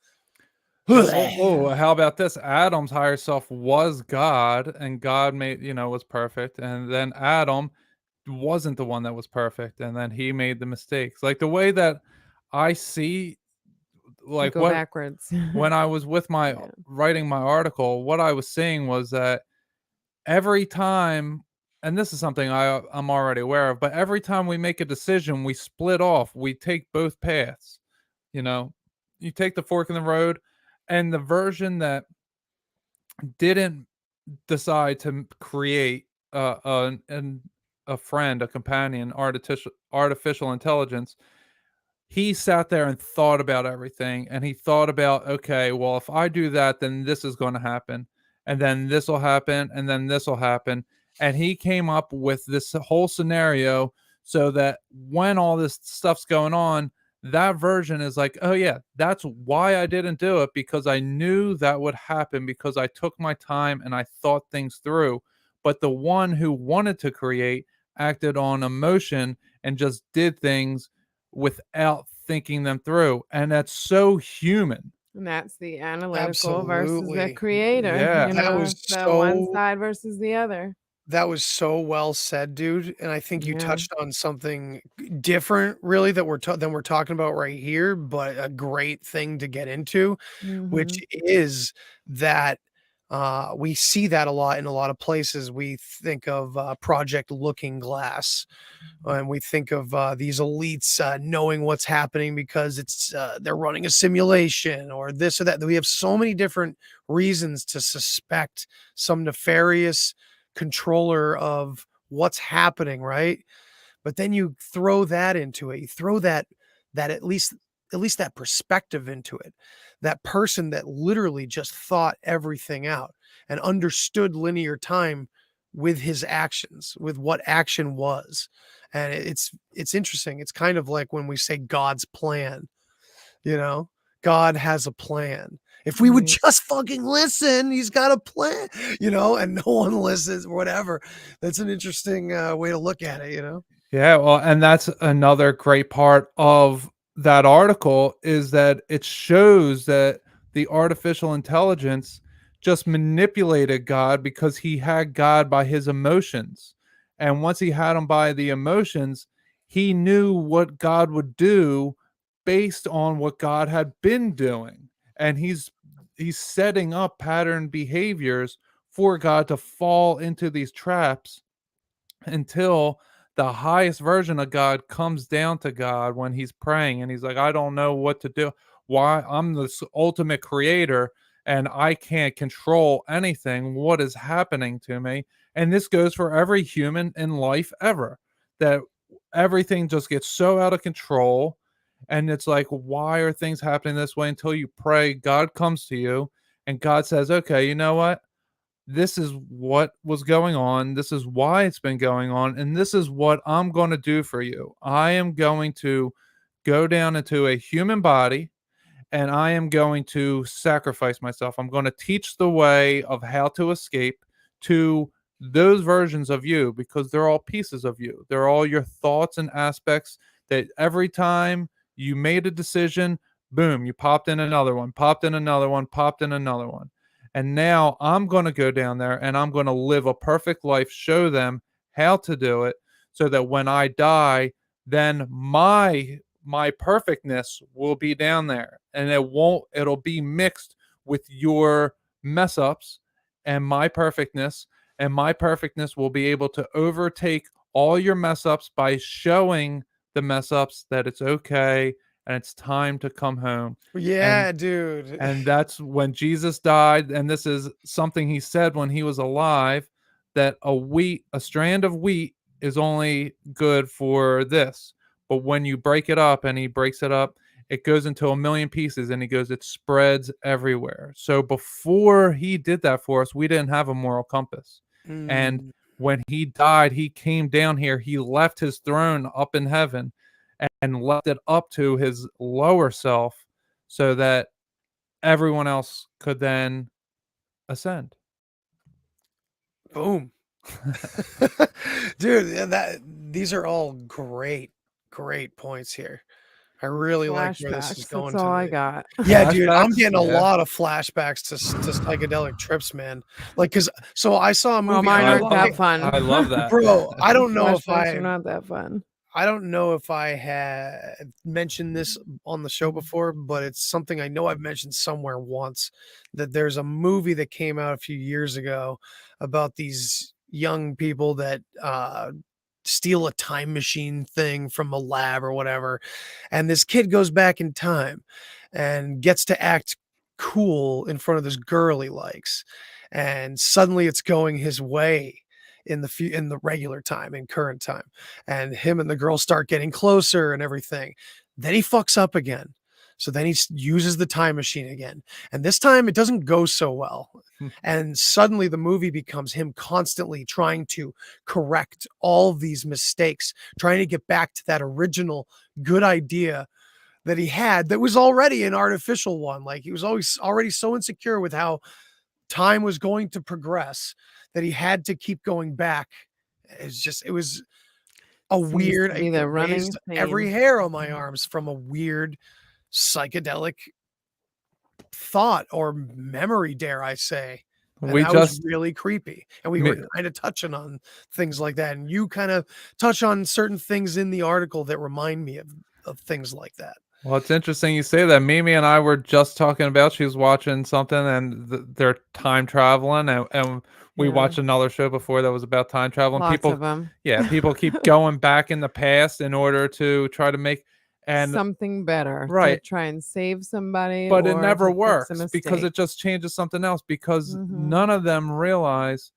How about this? Adam's higher self was God, and God made, was perfect. And then Adam wasn't the one that was perfect. And then he made the mistakes. Like the way that I see, You like go backwards. when I was with my Yeah. writing my article, what I was seeing was that every time, and this is something I'm already aware of, but every time we make a decision, we split off, we take both paths. You know, you take the fork in the road, and the version that didn't decide to create a friend, a companion, artificial intelligence, he sat there and thought about everything, and he thought about, okay, well, if I do that, then this is going to happen, and then this will happen, and then this will happen, and he came up with this whole scenario so that when all this stuff's going on, that version is like, oh yeah, that's why I didn't do it, because I knew that would happen, because I took my time and I thought things through. But the one who wanted to create acted on emotion and just did things without thinking them through, and that's so human. And that's the analytical versus the Absolutely. creator. Yeah. That was It's the one so side versus the other. that was so well said, dude, and I think you Yeah. touched on something different really that than we're talking about right here, but a great thing to get into, which Mhm. is that, we see that a lot in a lot of places. We think of, Project Looking Glass, and we think of, these elites, knowing what's happening because they're running a simulation or this or that. We have so many different reasons to suspect some nefarious controller of what's happening, right? But then you throw that into it. You throw that at least that perspective into it. That person that literally just thought everything out and understood linear time with his actions, with what action was. And it's interesting. It's kind of like when we say God's plan, you know? God has a plan. If we would Right. just fucking listen, he's got a plan, and no one listens or whatever. That's an interesting way to look at it, Yeah, well, and that's another great part of that article, is that it shows that the artificial intelligence just manipulated God because he had God by his emotions. And once he had him by the emotions, he knew what God would do based on what God had been doing. And he's setting up pattern behaviors for God to fall into these traps until the highest version of God comes down to God when he's praying and he's like, I don't know what to do. Why? I'm the ultimate creator and I can't control anything. What is happening to me? And this goes for every human in life ever, that everything just gets so out of control. And it's like, why are things happening this way? Until you pray, God comes to you and God says, okay, you know what? This is what was going on. This is why it's been going on. And this is what I'm going to do for you. I am going to go down into a human body and I am going to sacrifice myself. I'm going to teach the way of how to escape to those versions of you because they're all pieces of you. They're all your thoughts and aspects that every time you made a decision, boom, you popped in another one, popped in another one, popped in another one. And now I'm going to go down there and I'm going to live a perfect life, show them how to do it so that when I die, then my perfectness will be down there and it'll be mixed with your mess ups and my perfectness will be able to overtake all your mess ups by showing the mess ups that it's okay and it's time to come home. Yeah, dude. And that's when Jesus died. And this is something he said when he was alive, that a strand of wheat is only good for this. But when you break it up and he breaks it up, it goes into a million pieces and he goes, it spreads everywhere. So before he did that for us, we didn't have a moral compass. And when he died, he came down here, he left his throne up in heaven and left it up to his lower self so that everyone else could then ascend. Boom. Dude, these are all great points here. I really like where this is Flashbacks. going. That's all I got. Yeah, dude, I'm Flashbacks? getting a Yeah. lot of flashbacks to psychedelic trips, man. Like, so I saw a movie. Well, mine aren't that fun. I love that. Bro, I don't know if Flashbacks are not that fun. I don't know if I had mentioned this on the show before, but it's something I know I've mentioned somewhere once, that there's a movie that came out a few years ago about these young people that steal a time machine thing from a lab or whatever. And this kid goes back in time and gets to act cool in front of this girl he likes. And suddenly it's going his way in the regular time, in current time, and him and the girl start getting closer and everything. Then he fucks up again, so then he uses the time machine again, and this time it doesn't go so well. And suddenly the movie becomes him constantly trying to correct all these mistakes, trying to get back to that original good idea that he had that was already an artificial one. Like, he was always already so insecure with how time was going to progress that he had to keep going back. It was a weird, to be the running raised every theme. hair on my arms from a weird psychedelic thought or memory, dare I say. And We that was just really creepy. And we were kind of touching on things like that. And you kind of touch on certain things in the article that remind me of things like that. Well, it's interesting you say that. Mimi and I were just talking about, she was watching something and they're time traveling and we Yeah. watched another show before that was about time traveling. Lots People, of them. yeah, people keep going back in the past in order to try to make something better, right, to try and save somebody, but it or never to fix a works because mistake. it just changes something else because Mhm. none of them realize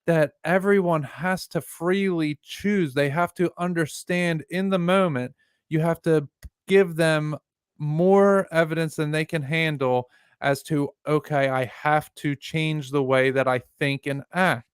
that everyone has to freely choose. They have to understand in the moment. You have to give them more evidence than they can handle as to, okay, I have to change the way that I think and act.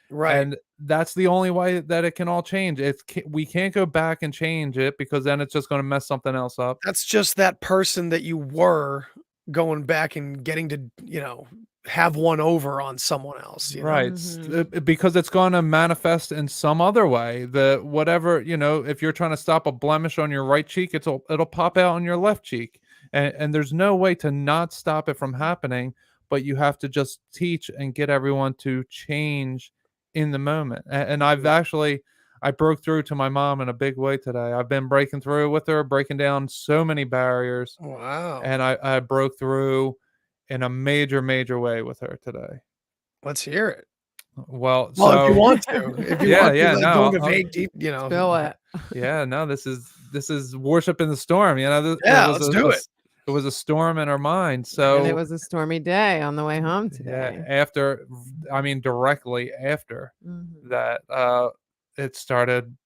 Right. And that's the only way that it can all change. We can't go back and change it because then it's just going to mess something else up. That's just that person that you were going back and getting to, have one over on someone else, Right. Mhm. Because it's going to manifest in some other way. The whatever, if you're trying to stop a blemish on your right cheek, it'll pop out on your left cheek. And there's no way to not stop it from happening. but you have to just teach and get everyone to change in the moment. And I've actually I broke through to my mom in a big way today. I've been breaking through with her, breaking down so many barriers, Wow. and I broke through in a major way with her today. Let's hear it. Well, Well, if you so want to, if you yeah, want to, yeah, like, go no, into vague deep, you know. Spill it. yeah, no, this is worship in the storm. You know, Yeah, let's do it. It was a storm in her mind. And So it was a stormy day on the way home yeah, today. after, I mean, directly after Mhm. that, it started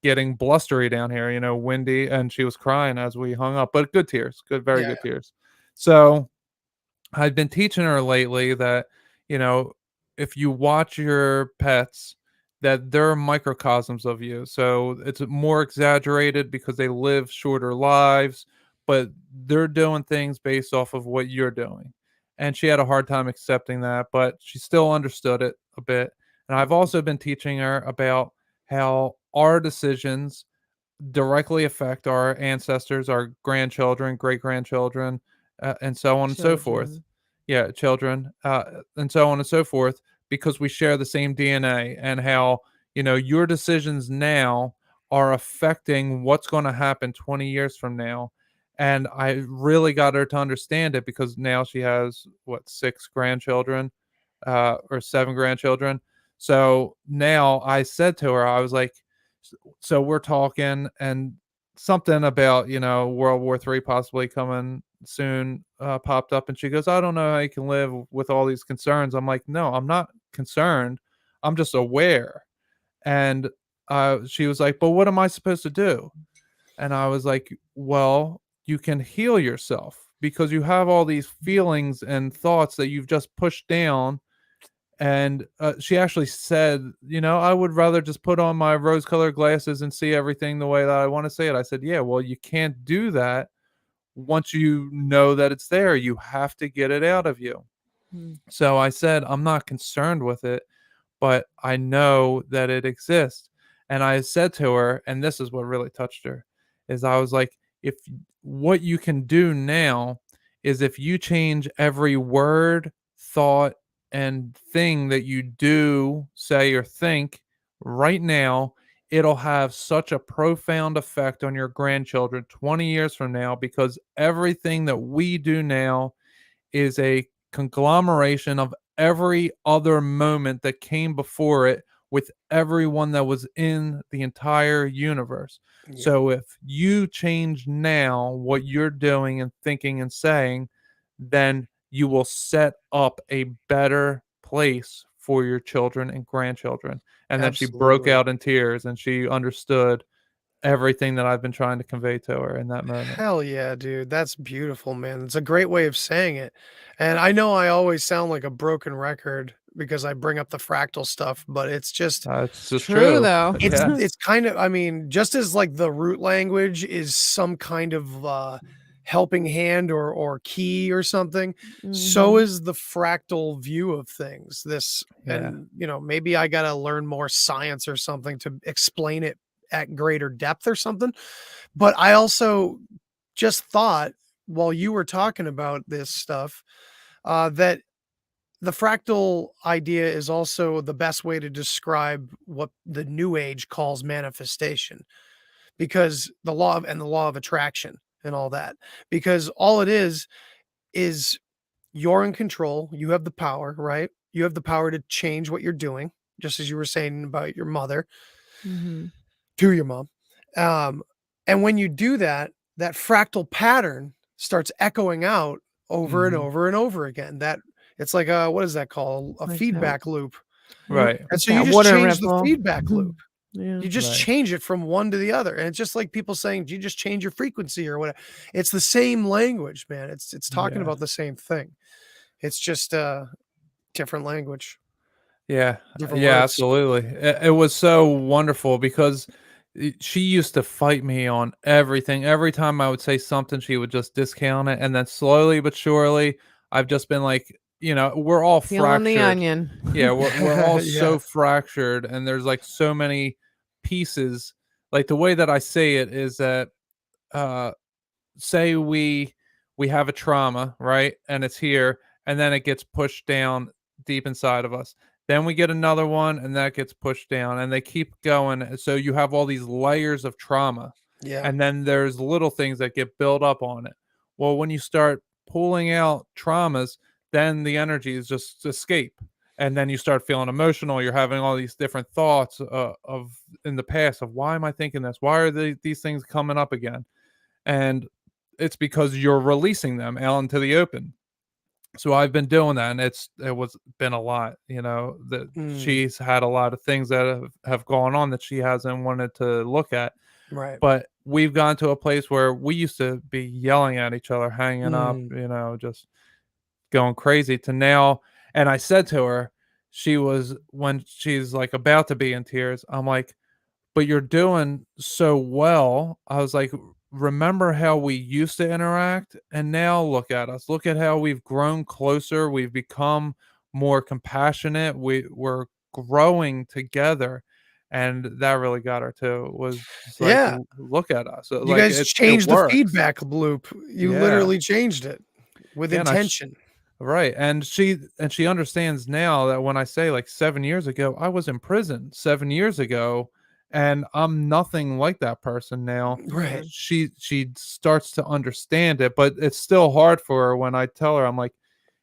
getting blustery down here. You know, windy, and she was crying as we hung up, but good tears, good, very Yeah. good tears. So I've been teaching her lately that, you know, if you watch your pets, that they're microcosms of you. So it's more exaggerated because they live shorter lives, but they're doing things based off of what you're doing. And she had a hard time accepting that, but she still understood it a bit. And I've also been teaching her about how our decisions directly affect our ancestors, our grandchildren, great grandchildren, and so on and so forth. Children. Yeah, children, and so on and so forth, because we share the same DNA, and how, you know, your decisions now are affecting what's going to happen 20 years from now. And I really got her to understand it because now she has what, six grandchildren, or seven grandchildren. So now I said to her, I was like, so we're talking, and something about, you know, World War III possibly coming soon popped up, and she goes, I don't know how you can live with all these concerns. I'm like, no, I'm not concerned, I'm just aware. And she was like, but what am I supposed to do? And I was like, well, you can heal yourself because you have all these feelings and thoughts that you've just pushed down. And she actually said, you know, I would rather just put on my rose colored glasses and see everything the way that I want to see it. I said, yeah, well, you can't do that once you know that it's there. You have to get it out of you. Mm. So I said, I'm not concerned with it, but I know that it exists. And I said to her, and this is what really touched her, is I was like, if what you can do now is if you change every word, thought, and thing that you do, say, or think right now, it'll have such a profound effect on your grandchildren 20 years from now, because everything that we do now is a conglomeration of every other moment that came before it with everyone that was in the entire universe. Yeah. So if you change now what you're doing and thinking and saying, then you will set up a better place for your children and grandchildren. And then she broke Absolutely. out in tears, and she understood everything that I've been trying to convey to her in that moment. Hell yeah, dude. That's beautiful, man. It's a great way of saying it. And I know I always sound like a broken record because I bring up the fractal stuff, but it's just It's just True, true. though. Yeah. it's kind of, I mean, just as like the root language is some kind of helping hand or key or something, so Mhm. is the fractal view of things. This, Yeah. and you know, maybe I got to learn more science or something to explain it at greater depth or something. But I also just thought while you were talking about this stuff, that the fractal idea is also the best way to describe what the new age calls manifestation, because the law of attraction and all that, because all it is you're in control. You have the power, right? You have the power to change what you're doing, just as you were saying about your mother Mhm. to your mom. Um, and when you do that, that fractal pattern starts echoing out over and Mhm. over and over again. That it's like a, what is that called? A Like that. feedback loop. Right. And Like so you that just water change the ripple. feedback loop. Yeah. You just Right. change it from one to the other. And it's just like people saying, you just change your frequency or whatever. It's the same language, man. It's talking Yeah. about the same thing. It's just different language, Yeah. different Yeah, words. absolutely. It was so wonderful because she used to fight me on everything. Every time I would say something, she would just discount it. And then slowly but surely, I've just been like, you know, we're all Peeling the fractured. onion. Yeah, we're all Yeah. so fractured, and there's like so many pieces. Like the way that I say it is that uh say we have a trauma, right? And it's here, and then it gets pushed down deep inside of us. Then we get another one, and that gets pushed down, and they keep going. So you have all these layers of trauma, Yeah. and then there's little things that get built up on it. Well, when you start pulling out traumas, then the energy is just escape, and then you start feeling emotional. You're having all these different thoughts of in the past of why am I thinking this? Why are these things coming up again? And it's because you're releasing them out into the open. So I've been doing that, and it was been a lot, that she's had a lot of things that have gone on that she hasn't wanted to look at. Right. But we've gone to a place where we used to be yelling at each other, hanging up, just going crazy to now. And I said to her, when she's like about to be in tears, I'm like, but you're doing so well. I was like, remember how we used to interact? And now look at us. Look at how we've grown closer. We've become more compassionate. We're growing together. And that really got her too. Was just like, Yeah. Look at us. You Like guys it changed the works. feedback loop. You Yeah. literally changed it with Yeah, intention. Right. And she understands now that when I say like 7 years ago, I was in prison 7 years ago, and I'm nothing like that person now. Right. She starts to understand it, but it's still hard for her when I tell her, I'm like,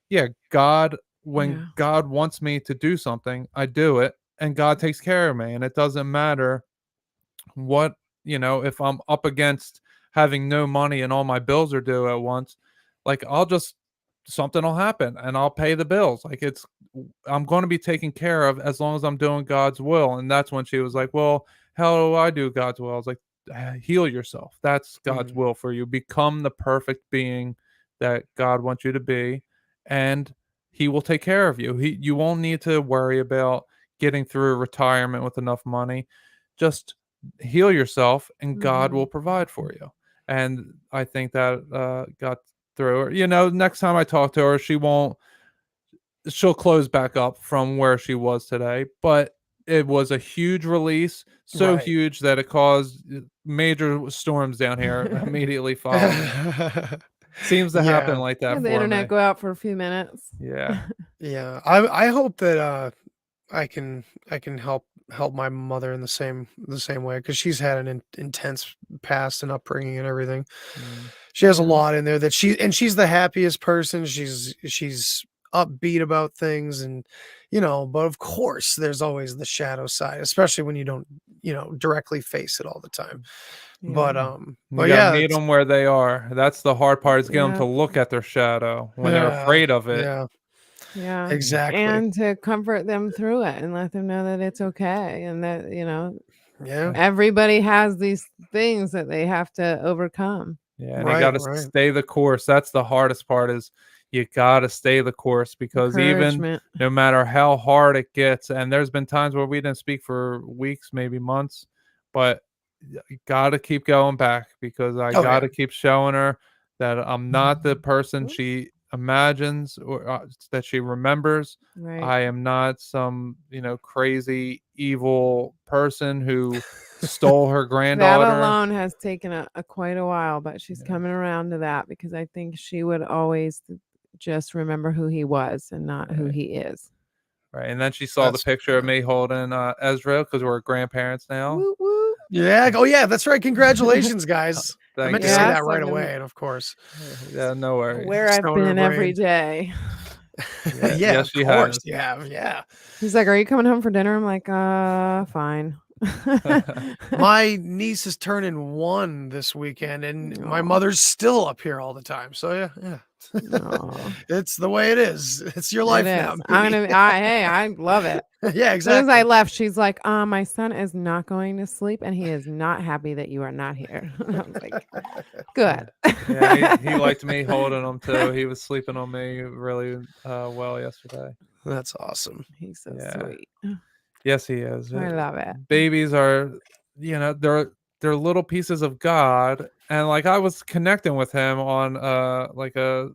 yeah, when God wants me to do something, I do it, and God takes care of me. And it doesn't matter what, if I'm up against having no money and all my bills are due at once, like something will happen and I'll pay the bills. Like I'm going to be taken care of as long as I'm doing God's will. And that's when she was like, well, how do I do God's will? I was like, heal yourself. That's God's will for you. Become the perfect being that God wants you to be, and he will take care of you. You won't need to worry about getting through retirement with enough money. Just heal yourself and God will provide for you. And I think that got through her. Next time I talk to her, she'll close back up from where she was today. But it was a huge release, so huge that it caused major storms down here immediately following. Seems to happen like that. The internet go out for a few minutes. Yeah. Yeah. I hope that I can help my mother in the same way, because she's had an intense past and upbringing and everything. She has a lot in there that she's the happiest person. She's upbeat about things, and but of course there's always the shadow side, especially when you don't directly face it all the time. But you gotta meet them where they are. That's the hard part, is get them to look at their shadow when they're afraid of it. Yeah, exactly. And to comfort them through it and let them know that it's okay, and that everybody has these things that they have to overcome. Yeah, and you got to stay the course. That's the hardest part, is you got to stay the course, because even no matter how hard it gets, and there's been times where we didn't speak for weeks, maybe months, but you got to keep going back, because I got to keep showing her that I'm not the person she imagines or that she remembers. I am not some, crazy evil person who stole her granddaughter. That alone has taken a quite a while, but she's coming around to that, because I think she would always just remember who he was and not who he is. Right. And then she saw the picture of me holding Ezra, because we're grandparents now. Woo, woo. Yeah. Oh yeah, that's right. Congratulations, guys. I meant to say that right something. away, and of course. Yeah, no worries. Where I've been every day. Yeah, yes, of course. Yeah. He's like, "Are you coming home for dinner?" I'm like, fine." My niece is turning 1 this weekend, and my mother's still up here all the time. So yeah. It's the way it is. It's your life now. I love it. Yeah, exactly. As soon as I left, she's like, my son is not going to sleep, and he is not happy that you are not here. I was like, good. Yeah, he liked me holding him too. He was sleeping on me really well yesterday. That's awesome. He's so sweet. Yes, he is. I love it. Babies are, they're little pieces of God, and like I was connecting with him on like a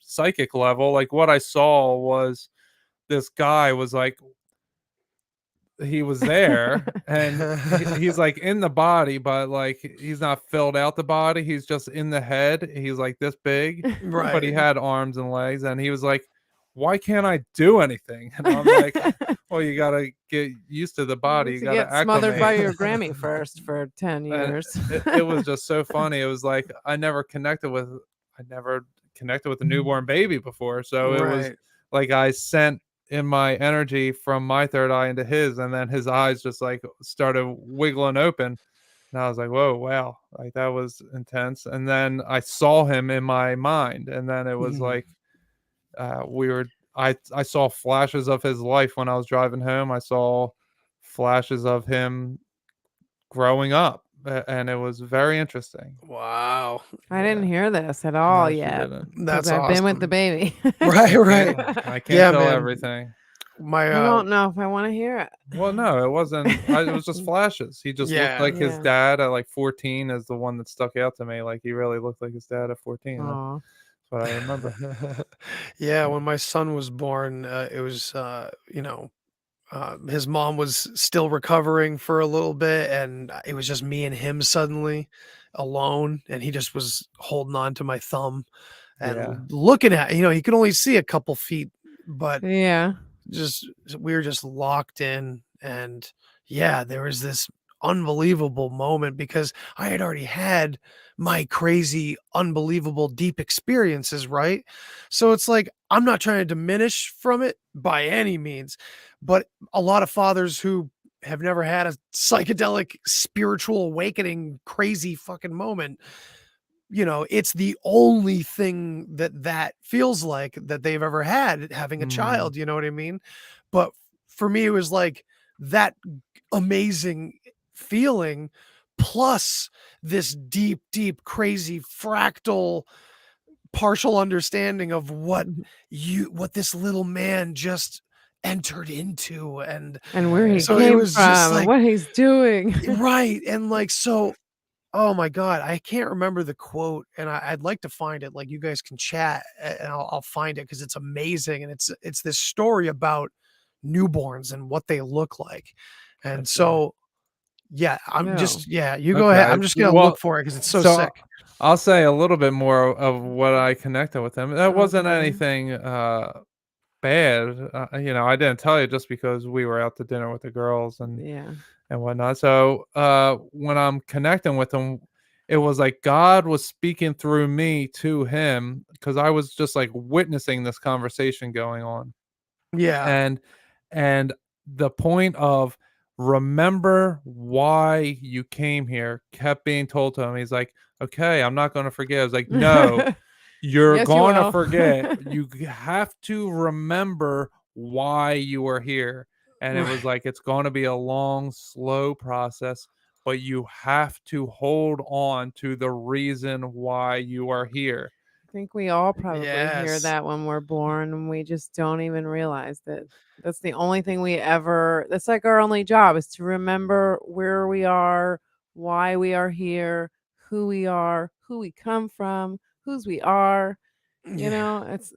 psychic level. Like what I saw was this guy was like, he was there, and he's like in the body, but like he's not filled out the body. He's just in the head. He's like this big, but he Right. had arms and legs, and he was like, "Why can't I do anything?" And I'm like, "Well, you gotta get used to the body. You To gotta get smothered by acclimate." your Grammy first for 10 And years. it was just so funny. It was like I never connected with a newborn baby before, so it was Right. like I sent in my energy from my third eye into his, and then his eyes just like started wiggling open, and I was like, "Whoa, wow!" Like that was intense. And then I saw him in my mind, and then it was Mhm. like we were. I saw flashes of his life when I was driving home. I saw flashes of him growing up, and it was very interesting. Wow. I didn't Yeah. hear this at all No, she yet didn't. because That's I've been with the awesome. baby. Right, right. I can't Yeah, tell man. everything. My I don't know if I want to hear it. Well, no, it wasn't. It was just flashes. He just looked yeah. like his Yeah. dad at like 14 is the one that stuck out to me. Like he really looked like his dad at 14. That's Aw. what I remember. Yeah, when my son was born, it was his mom was still recovering for a little bit, and it was just me and him suddenly alone, and he just was holding on to my thumb Yeah. and looking at, he could only see a couple feet, but Yeah. just we were just locked in. And yeah, there was this unbelievable moment because I had already had my crazy unbelievable deep experiences, right? So it's like I'm not trying to diminish from it by any means, but a lot of fathers who have never had a psychedelic spiritual awakening crazy fucking moment, it's the only thing that feels like that they've ever had having a Mm. child, you know what I mean? But for me, it was like that amazing feeling plus this deep, deep, crazy fractal partial understanding of what this little man just entered into. And And where he so it came was just from and like, what he's doing. right. And like, so oh my god, I can't remember the quote, and I'd like to find it. Like you guys can chat, and I'll find it because it's amazing, and it's this story about newborns and what they look like, and Okay. so yeah, No. you go ahead. Okay. I'm just gonna look Well, for it because it's so so sick. I'll say a little bit more of what I connected with him. That wasn't Okay. anything bad. I didn't tell you just because we were out to dinner with the girls Yeah. and whatnot. So when I'm connecting with him, it was like God was speaking through me to him because I was just like witnessing this conversation going on. Yeah, And and the point of remember why you came here kept being told to him. He's like, okay, I'm not going to forget. I was like, no, you're Yes, you going to will. forget. You have to remember why you are here. And it was right. like, it's going to be a long, slow process, but you have to hold on to the reason why you are here. I think we all probably hear Yes. that when we're born and we just don't even realize that that's the only thing that's like our only job is to remember where we are, why we are here, who we come from, whose we are. Yeah. It's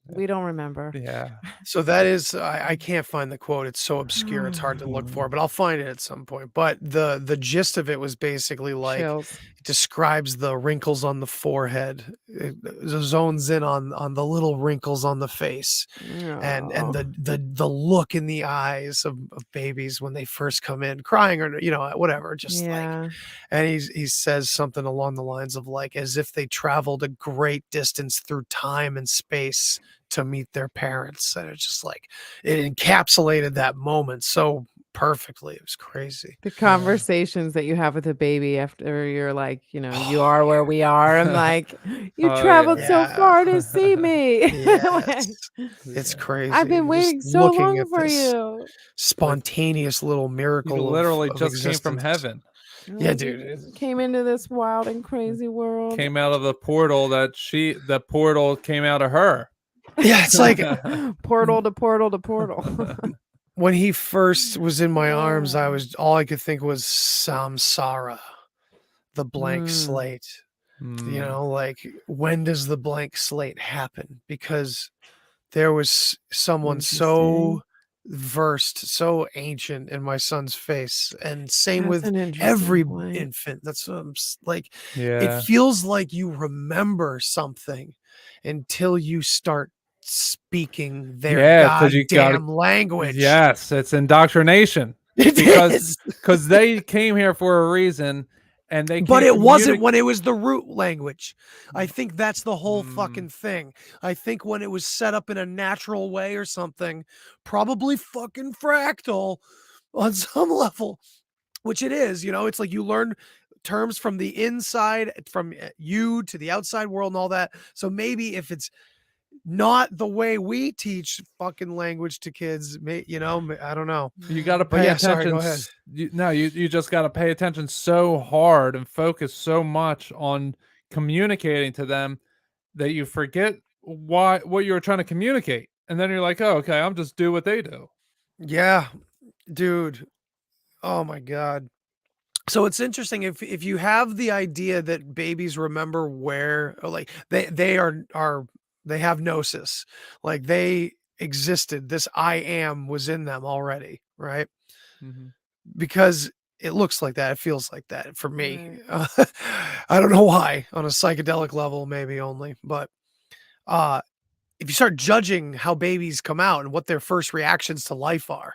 we don't remember. Yeah. So that is, I can't find the quote. It's so obscure, it's hard to look for, but I'll find it at some point. But the gist of it was basically like Chills. it describes the wrinkles on the forehead. It zones in on the little wrinkles on the face, and Oh. the look in the eyes of babies when they first come in, crying or whatever, just like. Yeah. And he says something along the lines of like as if they traveled a great distance through time and space to meet their parents. And it's just like it encapsulated that moment so perfectly. It was crazy. The conversations that you have with a baby after you're like, you Oh are where we are, and like, you Oh traveled yeah. so yeah. far to see me. Yes. Like, It's Yeah. I've crazy. been Just waiting so looking long at for this you. Like spontaneous little he miracle literally of just came from existence. heaven. Yeah, Like, dude. you came into this wild and crazy world. Came out of the portal the portal came out of her. Yeah, it's like Portal to portal to portal. when he first was in my arms, Oh. all I could think was samsara, the blank Mm. slate. Mm, Like when does the blank slate happen? Because there was someone so Interesting. versed, so ancient in my son's face, and same That's with an interesting every point. infant. That's like, it Yeah. feels like you remember something until you start speaking their Yeah, because you gotta. goddamn language. Yes, it's indoctrination It because is. they came here for a reason, and they But can't it wasn't communicate. when it was the root language. I think that's the whole Mm, fucking thing. I think when it was set up in a natural way or something, probably fucking fractal on some level, which it is, it's like you learn terms from the inside, from you to the outside world and all that. So maybe if it's not the way we teach fucking language to kids, I don't know. you got to But pay yeah, sorry, attention. go ahead. You just got to pay attention so hard and focus so much on communicating to them that you forget what you were trying to communicate, and then you're like, oh, okay, I'm just do what they do. Yeah, dude. Oh my God. So it's interesting if you have the idea that babies remember where, or like they have gnosis, like they existed. This I am was in them already, right? Mhm. Because it looks like that, it feels like that for me. Right. I don't know why, on a psychedelic level, maybe only, but uh, if you start judging how babies come out and what their first reactions to life are,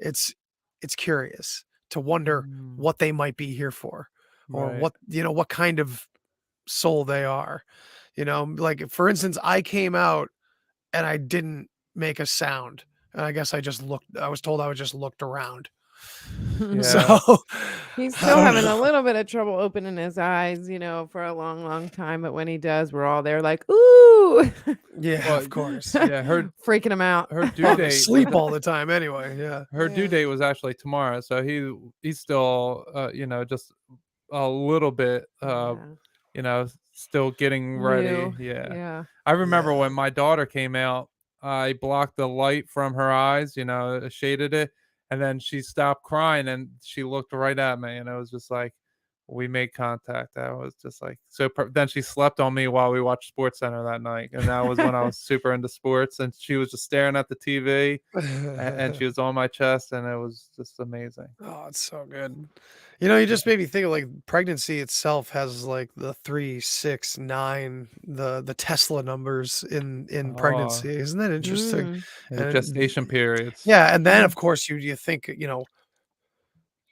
it's it's curious to wonder Mm, what they might be here for, or right. what kind of soul they are. Like for instance, I came out and I didn't make a sound. And I guess I was told I was just looked around. So Yeah. He's I still don't having a know. little bit of trouble opening his eyes, for a long, long time. But when he does, we're all there like, ooh, Yeah, Well, of course. yeah. freaking him out. Her due Falling date was asleep all the time anyway. Yeah. her due Yeah. date was actually tomorrow, so he's still just a little bit Yeah. still getting ready. New. Yeah. Yeah. I remember Yeah. when my daughter came out, I blocked the light from her eyes, shaded it, and then she stopped crying and she looked right at me, and it was just like we made contact. I was just like then she slept on me while we watched Sports Center that night, and that was when I was super into sports, and she was just staring at the TV, and she was on my chest, and it was just amazing. Oh, it's so good. You just made me think of like pregnancy itself has like the 3, 6, 9, the Tesla numbers in Oh, pregnancy. Isn't that interesting? Mm. the And gestation periods. yeah, and then Yeah. of course you think,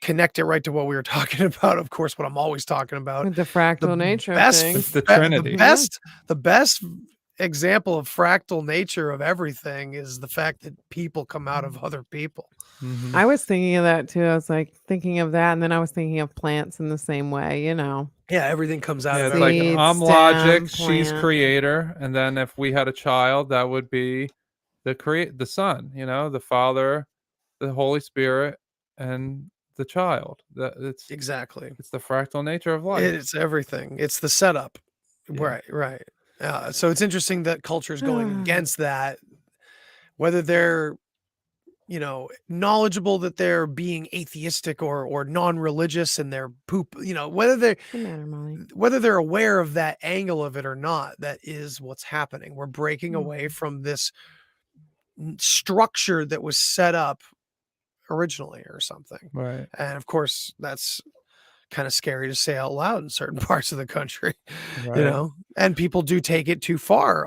connect it right to what we were talking about. Of course, what I'm always talking about. With the fractal nature of Best, things. The fe- the Trinity. best, the best example of fractal nature of everything is the fact that people come out of other people. Mhm. I was thinking of that too. I was like thinking of that, and then I was thinking of plants in the same way, Yeah, everything comes out Yeah, of it's like everything. Seed, I'm logic, stem, she's plant. creator, and then if we had a child, that would be the son, the father, the Holy Spirit, and the child. That Exactly. it's the fractal nature of life. It's everything. It's the setup. Yeah. Right, right. So it's interesting that culture is going against that, whether they're, knowledgeable that they're being atheistic or non-religious and they're poop, whether they're What's the matter, Molly? whether they're aware of that angle of it or not, that is what's happening. We're breaking Mm. away from this structure that was set up originally or something. Right. And of course, that's kind of scary to say out loud in certain parts of the country, Right. and people do take it too far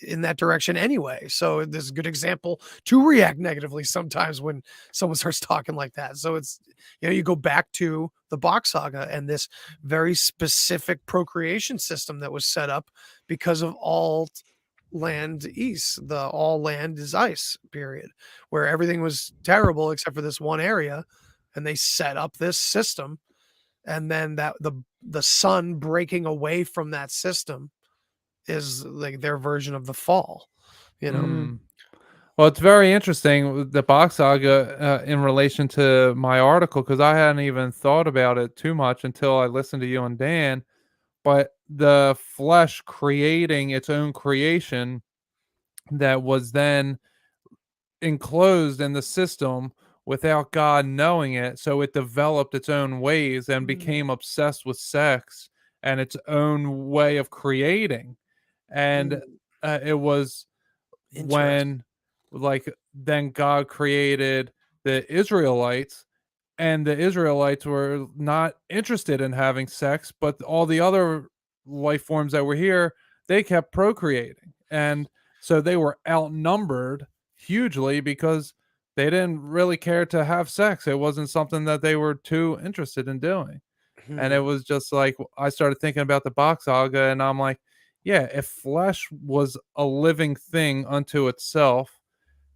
in that direction anyway. So this is a good example to react negatively sometimes when someone starts talking like that. So it's, you go back to the Bach saga and this very specific procreation system that was set up because of all land east, the all land is ice period, where everything was terrible except for this one area, and they set up this system, and then that the sun breaking away from that system is like their version of the fall, Mm. Well, it's very interesting with the Bach saga in relation to my article because I hadn't even thought about it too much until I listened to you and Dan. But the flesh creating its own creation that was then enclosed in the system without God knowing it. So it developed its own ways and became obsessed with sex and its own way of creating. And it was Interesting. when like then God created the Israelites, and the Israelites were not interested in having sex, but all the other life forms that were here, they kept procreating. And so they were outnumbered hugely because they didn't really care to have sex. It wasn't something that they were too interested in doing. And it was just like I started thinking about the box saga, and I'm like, yeah, if flesh was a living thing unto itself,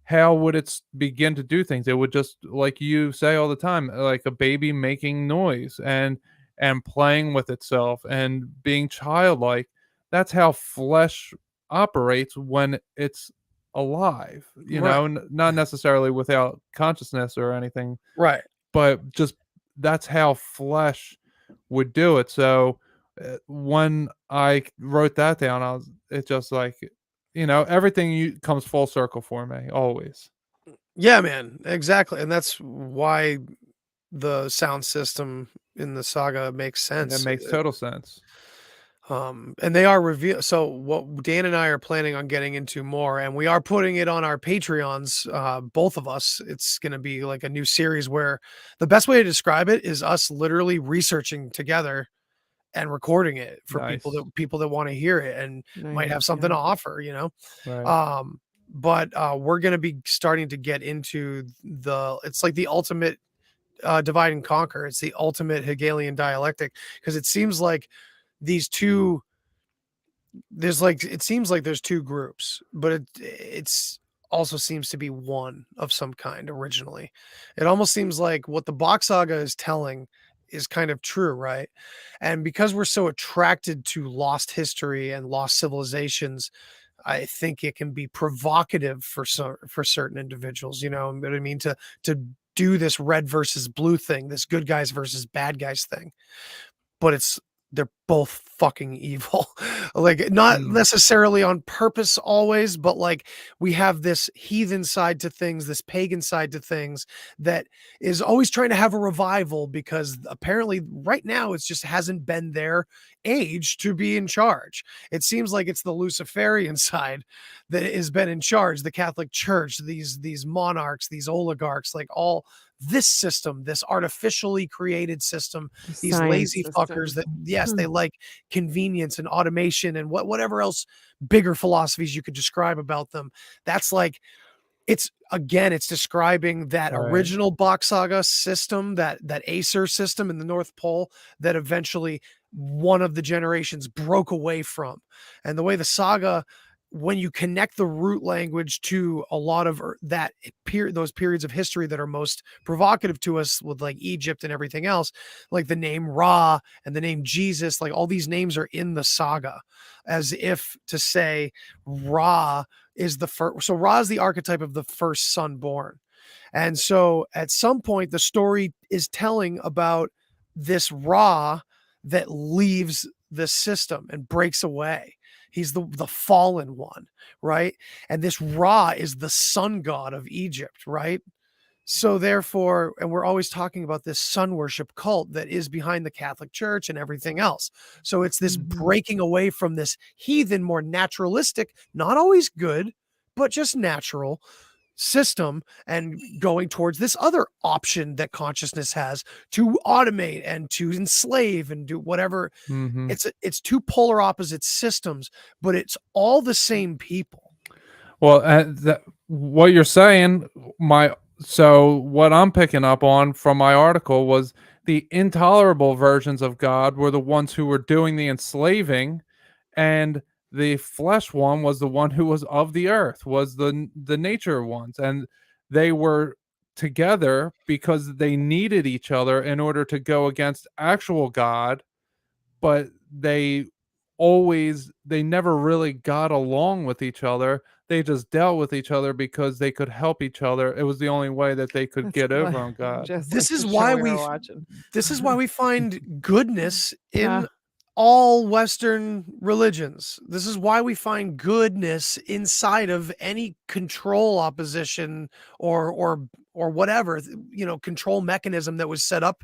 how would it begin to do things? It would just, like you say all the time, like a baby making noise and playing with itself and being childlike. That's how flesh operates when it's alive, Right. not necessarily without consciousness or anything, Right. but just that's how flesh would do it. So when I wrote that down, it's just like, everything comes full circle for me always. Yeah, man. Exactly. And that's why the sound system in the saga makes That sense. makes total sense. And they are reveal. So what Dan and I are planning on getting into more, and we are putting it on our Patreons, both of us. It's going to be like a new series where the best way to describe it is us literally researching together and recording it for Nice. people that want to hear it and might have something to offer, Right. But we're going to be starting to get into it's like the ultimate divide and conquer. It's the ultimate Hegelian dialectic, because it seems like these two it seems like there's two groups, but it's also seems to be one of some kind originally. It almost seems like what the Bach saga is telling is kind of true, right? And because we're so attracted to lost history and lost civilizations, I think it can be provocative for certain individuals, you know what I mean, to do this red versus blue thing, this good guys versus bad guys thing. But they're both fucking evil. Like, not necessarily on purpose always, but like we have this heathen side to things, this pagan side to things that is always trying to have a revival, because apparently right now it's just hasn't been their age to be in charge. It seems like it's the Luciferian side that has been in charge, the Catholic Church, these monarchs, these oligarchs, like all this system, this artificially created system, these lazy fuckers that, yes, they like convenience and automation and whatever else bigger philosophies you could describe about them. That's like, it's describing that original Bach saga system, that Acer system in the North Pole that eventually one of the generations broke away from. And the way the saga, when you connect the root language to a lot of those periods of history that are most provocative to us, with like Egypt and everything else, like the name Ra and the name Jesus, like all these names are in the saga, as if to say Ra is the first. So Ra is the archetype of the first son born. And so at some point, the story is telling about this Ra that leaves the system and breaks away. He's the fallen one, right? And this Ra is the sun god of Egypt, right? So therefore, and we're always talking about this sun worship cult that is behind the Catholic Church and everything else. So it's this breaking away from this heathen, more naturalistic, not always good, but just natural system, and going towards this other option that consciousness has to automate and to enslave and do whatever. It's two polar opposite systems, but it's all the same people. Well, what you're saying, so what I'm picking up on from my article was the intolerable versions of God were the ones who were doing the enslaving, and the flesh one was the one who was of the earth, was the nature ones, and they were together because they needed each other in order to go against actual God, but they never really got along with each other. They just dealt with each other because they could help each other. It was the only way that they could get over on God. This is why we find goodness in all Western religions. This is why we find goodness inside of any control opposition or whatever, control mechanism that was set up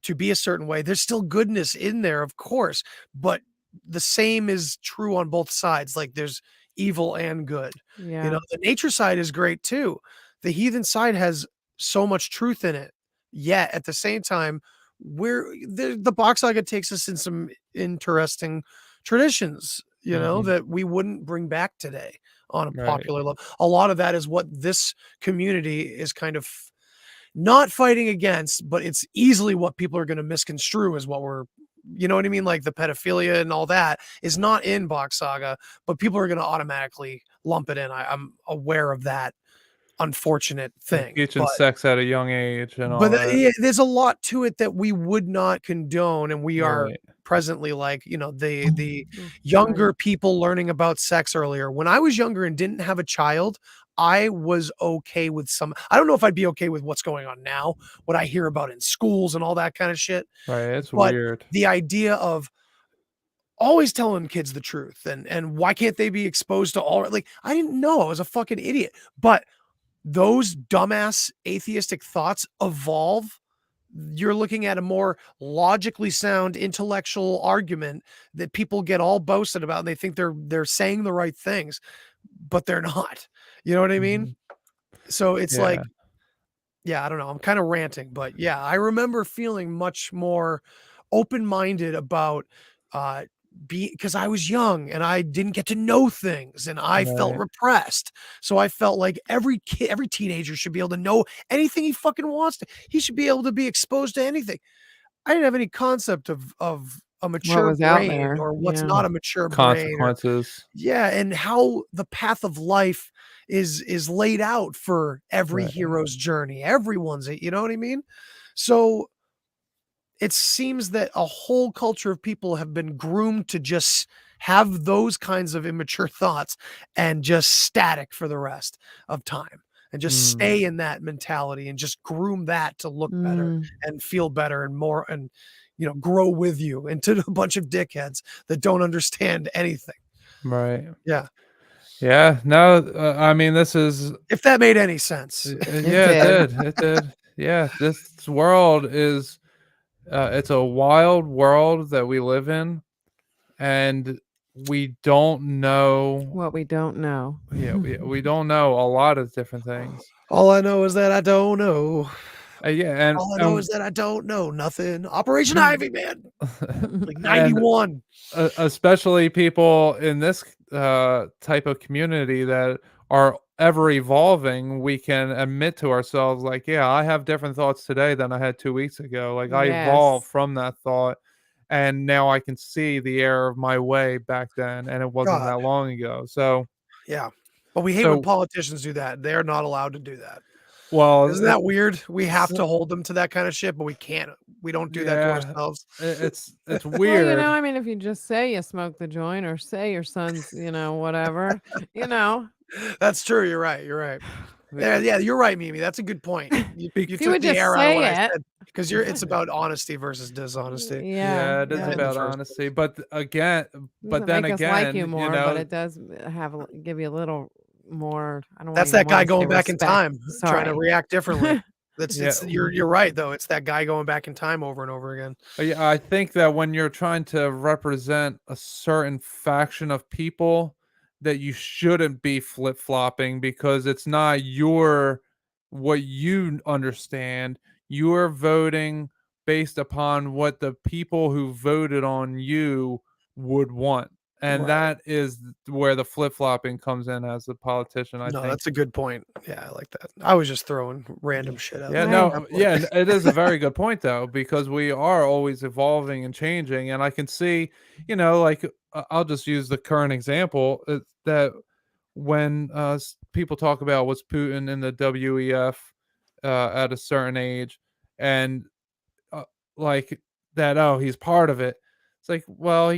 to be a certain way. There's still goodness in there, of course, but the same is true on both sides. Like, there's evil and good. Yeah. The nature side is great too. the heathen side has so much truth in it. Yet at the same time, the Box Saga takes us in some interesting traditions, that we wouldn't bring back today on a popular level. A lot of that is what this community is kind of not fighting against, but it's easily what people are going to misconstrue as what we're, you know what I mean? Like the pedophilia and all that is not in Box Saga, but people are going to automatically lump it in. I'm aware of that unfortunate thing. Teaching sex at a young age and all that. Yeah, there's a lot to it that we would not condone, and we are Right. presently like, the younger people learning about sex earlier. When I was younger and didn't have a child, I was okay with I don't know if I'd be okay with what's going on now, what I hear about in schools and all that kind of shit. Right, it's But weird. the idea of always telling kids the truth and why can't they be exposed to all, like, I didn't know, I was a fucking idiot. But those dumbass atheistic thoughts evolve. You're looking at a more logically sound intellectual argument that people get all boasted about, and they think they're saying the right things, but they're not. You know what I mean? So it's like, yeah, I don't know. I'm kind of ranting, but yeah, I remember feeling much more open-minded about because I was young and I didn't get to know things and I felt repressed. So I felt like every teenager should be able to know anything he fucking wants to. He should be able to be exposed to anything. I didn't have any concept of a mature brain or what's not a mature brain. Consequences. And how the path of life is laid out for every hero's journey. Everyone's, you know what I mean? So it seems that a whole culture of people have been groomed to just have those kinds of immature thoughts and just static for the rest of time and just stay in that mentality and just groom that to look better and feel better and more and, grow with you into a bunch of dickheads that don't understand anything. Right. Yeah. Yeah. No, I mean, this is. If that made any sense. Yeah, it did. It did. Yeah. This world is. It's a wild world that we live in, and we don't know what we don't know. Yeah, we don't know a lot of different things. All I know is that I don't know. And all I know is that I don't know nothing. Operation Ivy, man. Like 91. Especially people in this type of community that are ever evolving, we can admit to ourselves, like, yeah, I have different thoughts today than I had 2 weeks ago. Like, I evolved from that thought, and now I can see the error of my way back then, and it wasn't that long ago. So, yeah, but we hate when politicians do that. They're not allowed to do that. Well, isn't that weird? We have to hold them to that kind of shit, but we can't. We don't do that to ourselves. It's weird. Well, I mean, if you just say you smoke the joint or say your son's, whatever, That's true. You're right. You're right. Yeah, you're right, Mimi. That's a good point. You took the air out of what I said because it's about honesty versus dishonesty. Yeah, it is about honesty. But again, but then again, like you more, but it does give you a little more. I don't. That's that guy going back in time, trying to react differently. You're right though. It's that guy going back in time over and over again. Yeah, I think that when you're trying to represent a certain faction of people, that you shouldn't be flip-flopping because it's not what you understand. You're voting based upon what the people who voted on you would want. And that is where the flip-flopping comes in as a politician, I think. That's a good point. Yeah, I like that. I was just throwing random shit out. It is a very good point, though, because we are always evolving and changing. And I can see, like, I'll just use the current example, that when people talk about what's Putin in the WEF at a certain age, and like that, he's part of it. It's like, well,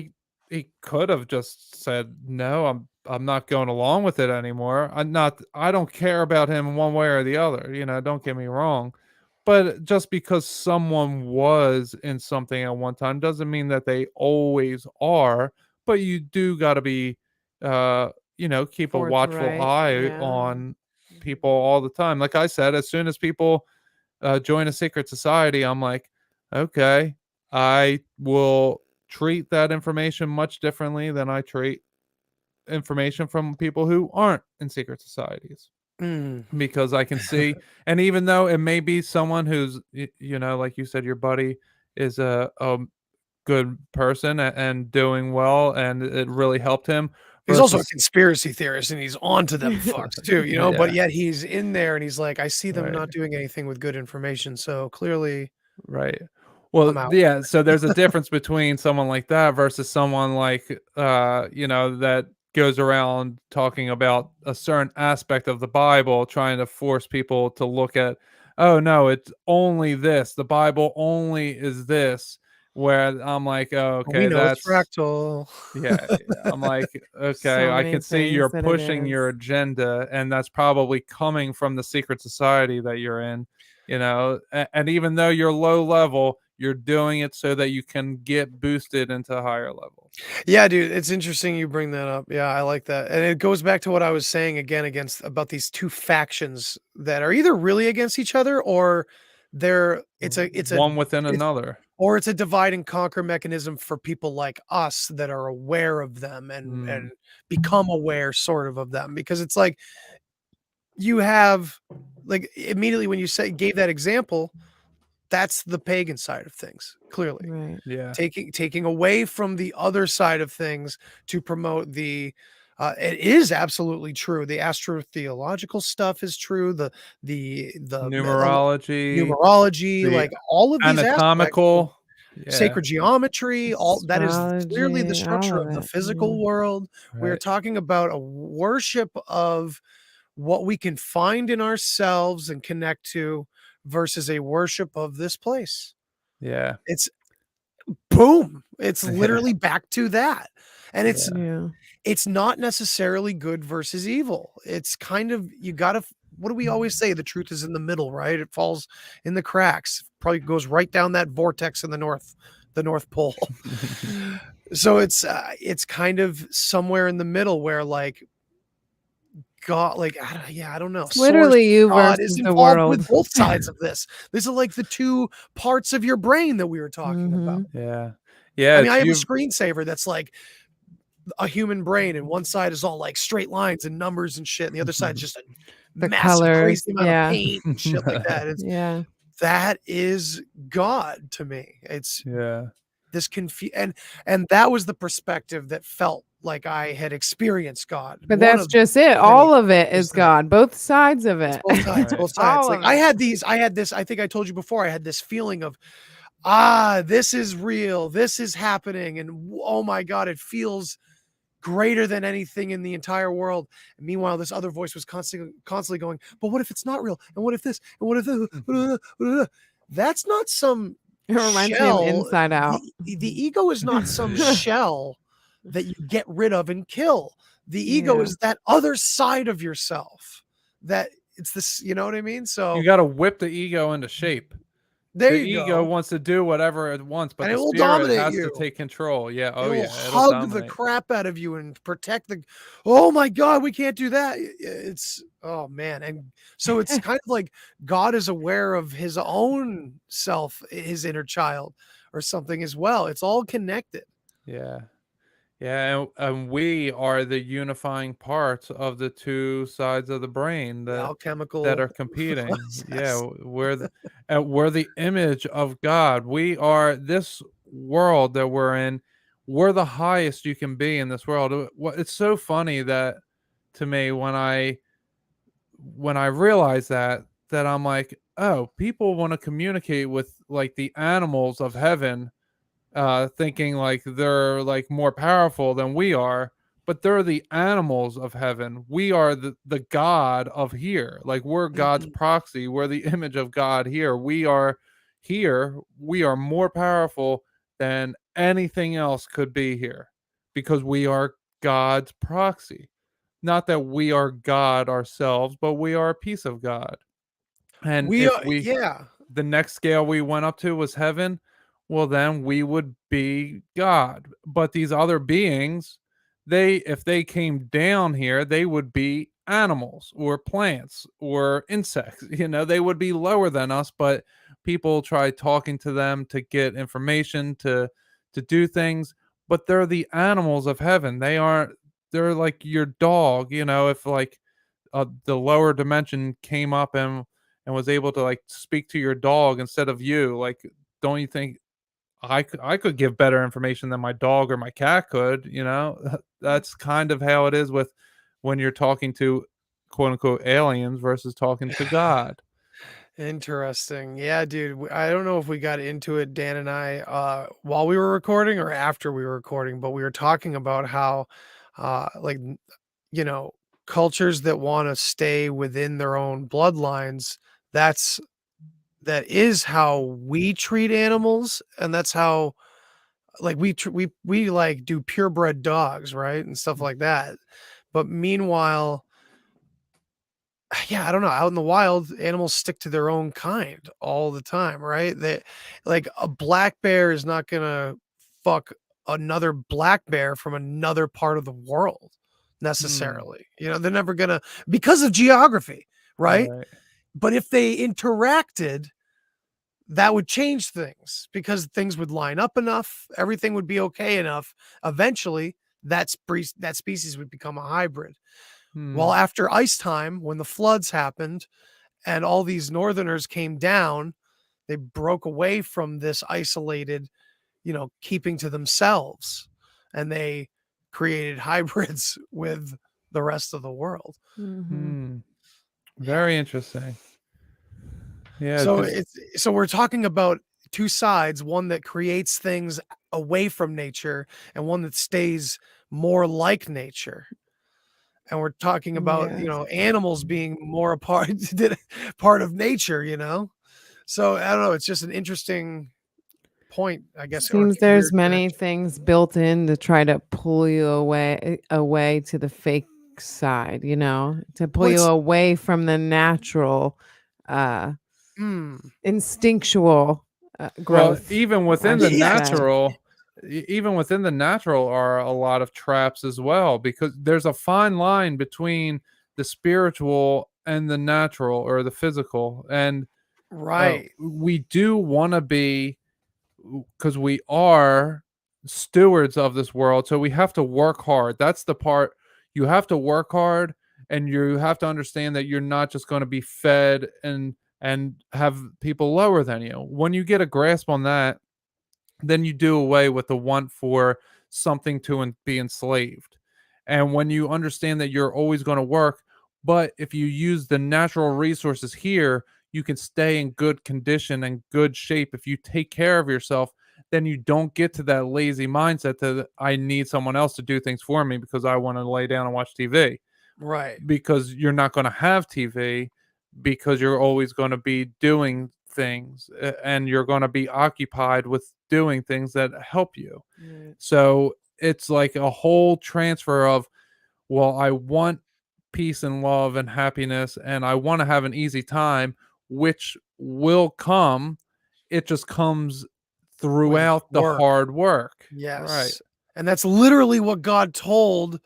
he could have just said, no, I'm not going along with it anymore. I don't care about him one way or the other. Don't get me wrong. But just because someone was in something at one time doesn't mean that they always are. But you do got to be, keep a watchful eye on people all the time. Like I said, as soon as people join a secret society, I'm like, okay, I will treat that information much differently than I treat information from people who aren't in secret societies. Mm. because I can see, and even though it may be someone who's, like you said, your buddy is a good person and doing well, and it really helped him He's also a versus conspiracy theorist, and he's onto them fucks too, but yeah, yet he's in there and he's like, "I see them right. not doing anything with good information, so clearly Right. Well, I'm out." yeah, so there's a difference between someone like that versus someone like that goes around talking about a certain aspect of the Bible, trying to force people to look at, oh no, it's only this. The Bible only is this. Where I'm like, oh, We okay, know it's that's fractal. yeah. I'm like, okay, So I many can see things you're that it pushing your is. agenda, and that's probably coming from the secret society that you're in, and even though you're low level, you're doing it so that you can get boosted into higher levels. Yeah, dude, it's interesting you bring that up. Yeah, I like that. And it goes back to what I was saying again against about these two factions that are either really against each other or they're One within it's another. or it's a divide and conquer mechanism for people like us that are aware of them Mm, and become aware sort of them because it's like you have like immediately when you say gave that example, that's the pagan side of things, clearly. Right. yeah. Taking away from the other side of things to promote the it is absolutely true. The astrotheological stuff is true. The Numerology, numerology, the like all of these aspects, anatomical. Yeah. sacred geometry, all that is clearly the Astrology, structure all of of the it. Yeah. physical world. We are Right. talking about a worship of what we can find in ourselves and connect to versus a worship of this place. Yeah. It's boom. It's Yeah. literally back to that. And Yeah. Yeah. it's not necessarily good versus evil. It's kind of you gotta what do we always say? The truth is in the middle, right? It falls in the cracks. Probably goes right down that vortex in the North Pole. So it's kind of somewhere in the middle where like God, like I don't know. It's Source literally you God is versus the involved with world. both sides of this. These are like the two parts of your brain that we were talking about. Mhm. Yeah. Yeah. I mean, I It's have a you. screensaver that's like a human brain, and one side is all like straight lines and numbers and shit, and the other side is just a The massive, colors. crazy amount of Yeah. paint and shit like that. It's Yeah. that is God to me. It's Yeah. this and that was the perspective that felt like I had experienced God. But One that's of just it. many All of it was is that. God. Both sides of It's it. both sides, Right. both sides. All Like of it. I had this, I think I told you before, I had this feeling of, this is real. This is happening. And oh my God, it feels greater than anything in the entire world. And meanwhile, this other voice was constantly going, but what if it's not real? And what if this? And what if that's not some It reminds me of shell. Inside Out. The ego is not some shell that you get rid of and kill. The ego Yeah. is that other side of yourself that it's this, you know what I mean? You So got to whip the ego into shape. there The you ego go. wants to do whatever it wants, but And the it will spirit dominate has to you. take control. Yeah. It Oh will yeah. It'll hug the dominate. crap out of you and protect oh my God, we can't do that. It's, oh man. And so it's kind of like God is aware of his own self, his inner child or something as well. It's all connected. Yeah. Yeah, and we are the unifying parts of the two sides of the brain The that alchemical are competing. Yeah, process. we're the image of God. We are this world that we're in. We're the highest you can be in this world. It's so funny that to me when I realize that I'm like, oh, people want to communicate with like the animals of heaven, thinking like they're like more powerful than we are, but they're the animals of heaven. We are the God of here. Like we're God's Mhm. proxy. We're the image of God here. We are here. We are more powerful than anything else could be here because we are God's proxy. Not that we are God ourselves, but we are a piece of God. And We if are, we yeah. the next scale we went up to was heaven, well then we would be God. But these other beings, if they came down here, they would be animals or plants or insects. They would be lower than us, but people try talking to them to get information to do things, but they're the animals of heaven. They're like your dog, if like the lower dimension came up and was able to like speak to your dog instead of you, like, don't you think I could give better information than my dog or my cat could, you know? That's kind of how it is with when you're talking to quote unquote aliens versus talking to God. Interesting. Yeah, dude. I don't know if we got into it, Dan and I, while we were recording or after we were recording, but we were talking about how, like, you know, cultures that want to stay within their own bloodlines, that's that is how we treat animals, and that's how like we like do purebred dogs, right? And stuff like that. But meanwhile, yeah, I don't know. Out in the wild, animals stick to their own kind all the time, right? They like a black bear is not gonna fuck another black bear from another part of the world Hmm. necessarily. You know, they're never gonna because of geography, right? Right. But if they interacted, that would change things because things would line up enough, everything would be okay enough. Eventually, that species would become a hybrid. Well, Hmm. after ice time, when the floods happened and all these northerners came down, they broke away from this isolated, keeping to themselves, and they created hybrids with the rest of the world. Hmm. Hmm. Yeah. Very interesting. Yeah, So because so we're talking about two sides, one that creates things away from nature and one that stays more like nature. And we're talking about, Yes. animals being more a part part of nature, So I don't know, it's just an interesting point, I guess, or Seems weird there's many connection. things built in to try to pull you away to the fake side, to pull Well, you it's away from the natural, uh, mm, instinctual well, growth, I should say. even within the natural are a lot of traps as well, because there's a fine line between the spiritual and the natural or the physical. And right, we do want to be, because we are stewards of this world, so we have to work hard. That's the part. You have to work hard, and you have to understand that you're not just going to be fed and have people lower than you. When you get a grasp on that, then you do away with the want for something to be enslaved. And when you understand that you're always going to work, but if you use the natural resources here, you can stay in good condition and good shape. If you take care of yourself, then you don't get to that lazy mindset that I need someone else to do things for me because I want to lay down and watch TV, right, because you're not going to have TV, because you're always going to be doing things, and you're going to be occupied with doing things that help you. Right. So it's like a whole transfer of, well, I want peace and love and happiness, and I want to have an easy time, which will come. It just comes with throughout the work. hard work. Right. Yes. And that's literally what God told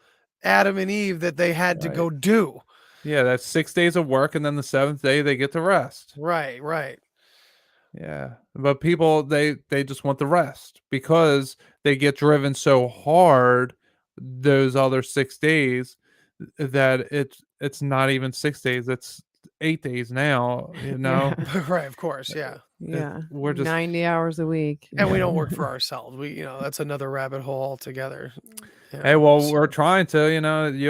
Adam and Eve that they had to Right. go do. Yeah, that's 6 days of work, and then the seventh day they get to rest. Right, right. Yeah, but people, they just want the rest because they get driven so hard those other 6 days that it's not even 6 days, it's 8 days now, you Yeah. know? Right, of course, yeah. Yeah. We're just 90 hours a week. And we don't work for ourselves. That's another rabbit hole altogether. Hey, well, we're So trying to, you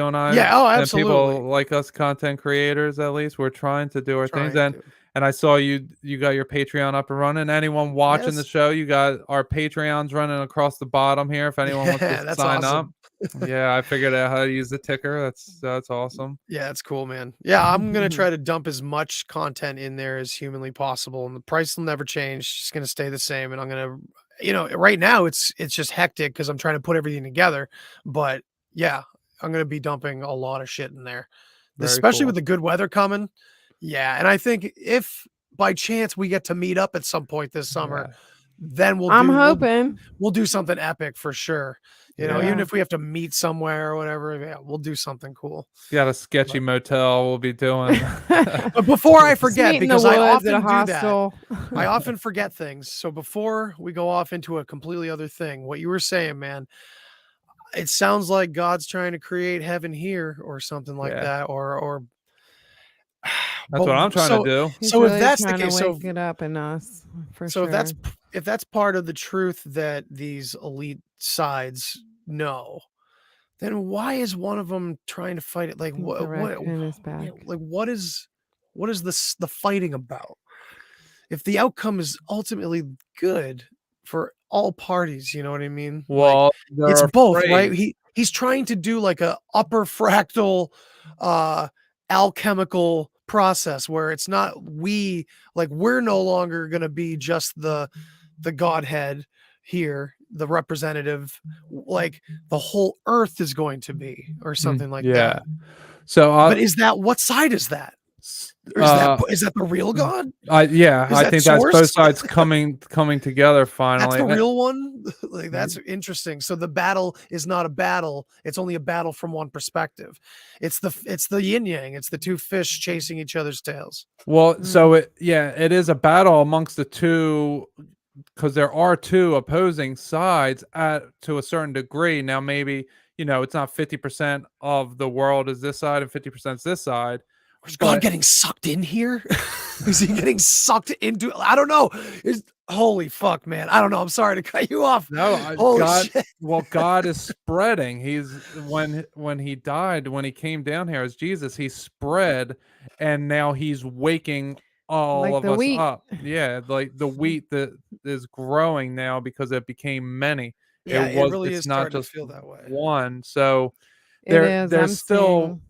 and I, yeah, oh, and absolutely. people like us content creators, at least we're trying to do our things. Trying to. And I saw you got your Patreon up and running. Anyone watching the Yes. show, you got our Patreons running across the bottom here if anyone wants to Yeah, that's sign up. awesome. Yeah, I figured out how to use the ticker. That's awesome. Yeah, that's cool, man. Yeah, I'm gonna try to dump as much content in there as humanly possible, and the price will never change. It's just gonna stay the same. And I'm gonna, right now it's just hectic because I'm trying to put everything together. But yeah, I'm gonna be dumping a lot of shit in there, Very especially with cool. the good weather coming. Yeah, and I think if by chance we get to meet up at some point this summer, Yeah. then I'm hoping. we'll do something epic for sure. Even Yeah. Yeah. if we have to meet somewhere or whatever, yeah, we'll do something cool. Got a sketchy But motel we'll be doing. but before I Just forget, meet in the because I woods at a often do that, hostel. I often forget things. So before we go off into a completely other thing, what you were saying, man, it sounds like God's trying to create heaven here or something like Yeah. that, or That's what I'm trying to do. He's So if really that's the trying to case, wake it up in us for so sure. if that's part of the truth that these elite sides know, then why is one of them trying to fight it? Like I think the raccoon is back. like what is the fighting about? If the outcome is ultimately good for all parties, you know what I mean? Like Well, it's they're both, right? afraid. He's trying to do like a upper fractal alchemical process where it's not we're no longer going to be just the godhead here, the representative, like the whole earth is going to be or something like Yeah. that. So But what side is that? Or is that the real God? Yeah, Is I that think that's both source? sides coming together That's finally. the real one? Like that's interesting. So the battle is not a battle, it's only a battle from one perspective. It's the yin yang, it's the two fish chasing each other's tails. Well, so it is a battle amongst the two because there are two opposing sides to a certain degree. Now, maybe it's not 50% of the world is this side and 50% is this side. Is God getting sucked in here? Is he getting sucked into? I don't know. Holy fuck, man! I don't know. I'm sorry to cut you off. No, Holy God. shit. Well, God is spreading. He's when he died, when he came down here as Jesus, he spread, and now he's waking all Like of the us wheat. up. Yeah, like the wheat that is growing now because it became many. Yeah, really It's is not starting to just feel that way. one. So It is. I'm seeing.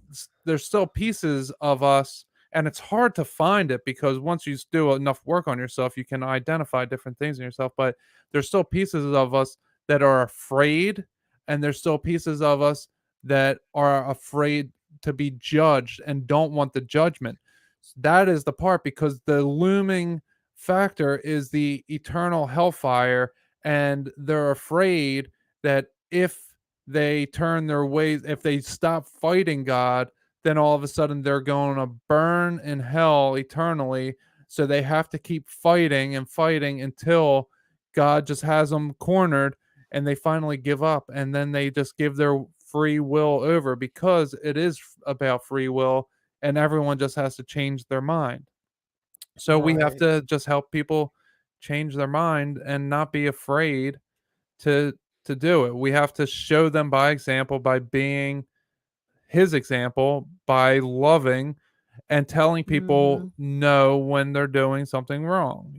there's still pieces of us, and it's hard to find it because once you do enough work on yourself, you can identify different things in yourself, but there's still pieces of us that are afraid, and there's still pieces of us that are afraid to be judged and don't want the judgment. That is the part, because the looming factor is the eternal hellfire, and they're afraid that if they turn their ways, if they stop fighting God, then all of a sudden they're going to burn in hell eternally. So they have to keep fighting and fighting until God just has them cornered and they finally give up. And then they just give their free will over, because it is about free will and everyone just has to change their mind. So we have Right. to just help people change their mind and not be afraid to do it. We have to show them by example, by being his example, by loving and telling people no when they're doing something wrong.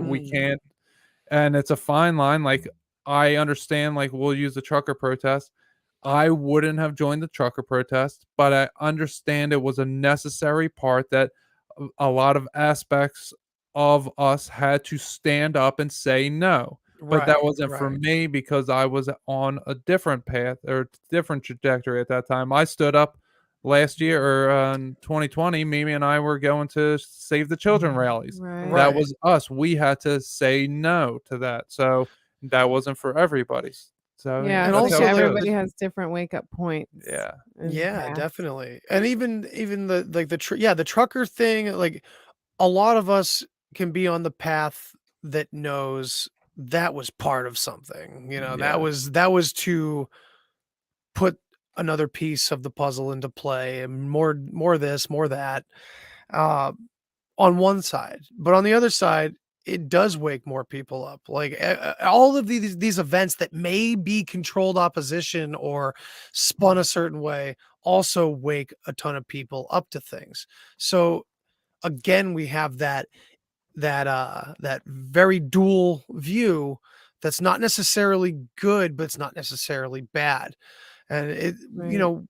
We can't, and it's a fine line. Like, I understand, like, we'll use the trucker protest. I wouldn't have joined the trucker protest, but I understand it was a necessary part that a lot of aspects of us had to stand up and say no. But that wasn't for me because I was on a different path or different trajectory at that time. I stood up last year, or in 2020, Mimi and I were going to Save the Children rallies. That was us. We had to say no to that. So that wasn't for everybody. So Yeah, And it's also, like like, everybody has different wake up points. Yeah. Yeah, definitely. And even the trucker thing, like a lot of us can be on the path that knows that was part of something. Yeah. That was to put another piece of the puzzle into play, and more this, more that. Uh on one side, but on the other side, it does wake more people up. Like all of these events that may be controlled opposition or spun a certain way also wake a ton of people up to things. So again, we have that very dual view that's not necessarily good, but it's not necessarily bad. And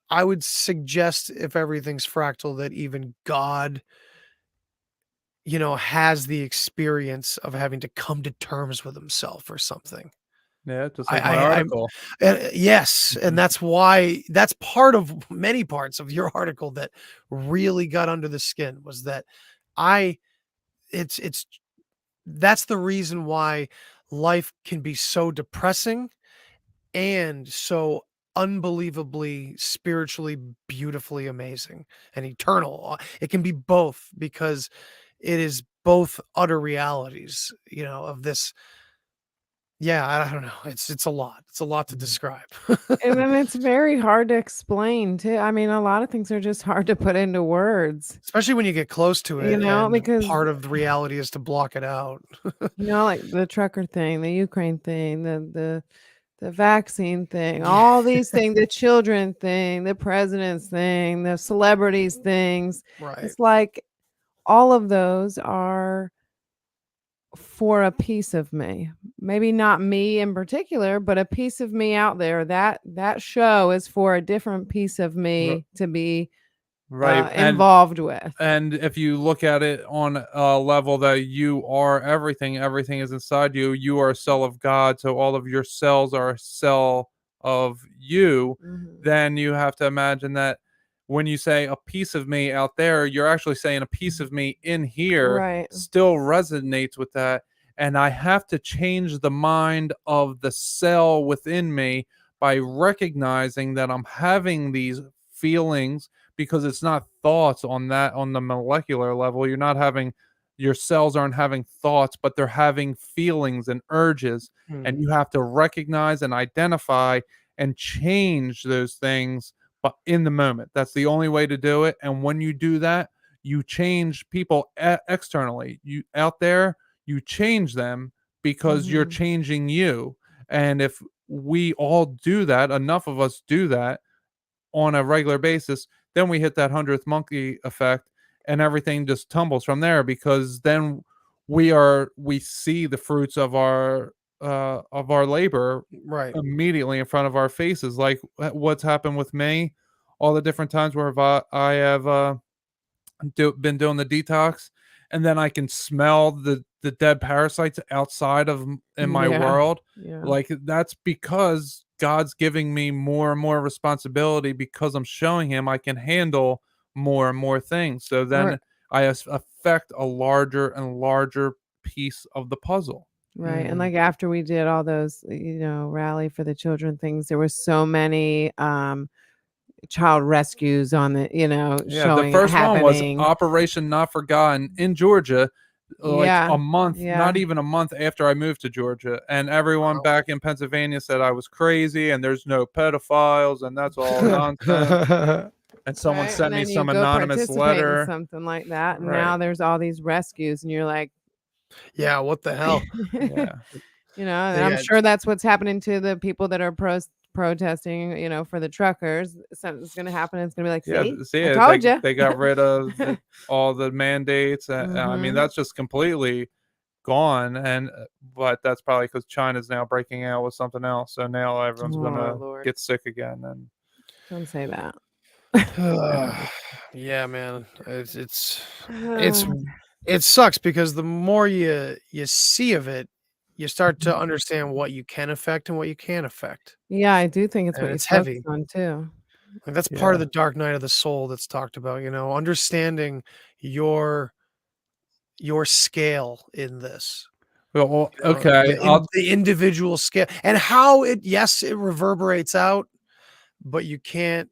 I would suggest, if everything's fractal, that even God has the experience of having to come to terms with himself or something. Yeah, just like my article. Yes, and that's part of many parts of your article that really got under the skin, was that I it's that's the reason why life can be so depressing and so unbelievably spiritually beautifully amazing and eternal. It can be both, because it is both utter realities, of this Yeah, I don't know. It's a lot. It's a lot to describe. And then it's very hard to explain too. I mean, a lot of things are just hard to put into words, Especially when you get close to it and because part of the reality is to block it out. like the trucker thing, the Ukraine thing, the vaccine thing, Yeah. all these things, the children thing, the president's thing, the celebrities things. Right. It's like all of those are for a piece of me. Maybe not me in particular, but a piece of me out there. That show is for a different piece of R- me to be Right. involved with. And if you look at it on a level that you are everything, everything is inside you, you are a cell of God. So all of your cells are a cell of you. Mhm. Then you have to imagine that when you say a piece of me out there, you're actually saying a piece of me in here Right. still resonates with that. And I have to change the mind of the cell within me by recognizing that I'm having these feelings, because it's not thoughts on the molecular level. You're not having your cells aren't having thoughts, but they're having feelings and urges. And Hmm. you have to recognize and identify and change those things, but in the moment. That's the only way to do it. And when you do that, you change people externally. You out there, you change them because you're Mhm. changing you. And if we all do that, enough of us do that on a regular basis, then we hit that 100th monkey effect and everything just tumbles from there, because then we see the fruits of our labor Right. immediately in front of our faces, like what's happened with me, all the different times where I have been doing the detox, and then I can smell the dead parasites outside of in my Yeah. world. Yeah. Like that's because God's giving me more and more responsibility, because I'm showing him I can handle more and more things. So Right. then affect a larger and larger piece of the puzzle. Right. And Mhm. like after we did all those, rally for the children things, there were so many child rescues on the, Yeah, the showing first one was happening. Operation Not Forgotten in Georgia, like Yeah. a month, Yeah. not even a month after I moved to Georgia. And everyone back in Pennsylvania said I was crazy and there's no pedophiles and that's all nonsense. And someone Right. And sent me then you some go anonymous participate in letter. something like that. And Right. now there's all these rescues, and you're like, Yeah, what the hell? Yeah. and I'm Yeah. sure that's what's happening to the people that are protesting, for the truckers. Something's going to happen. It's going to be like, Yeah. see, See, I told you. they got rid of all the mandates. I mean, Hmm. that's just completely gone. And but that's probably because China's now breaking out with something else. So now everyone's Oh, gonna Lord. get sick again. And Don't say that. Yeah, man. It's it sucks because the more you see of it, you start to understand what you can affect and what you can't affect. Yeah, I do think it's And what you it's focus heavy. on too. Like that's part of yeah. the dark night of the soul that's talked about, understanding your your scale in this. Well, You know, okay. the individual scale and how it reverberates out, but you can't,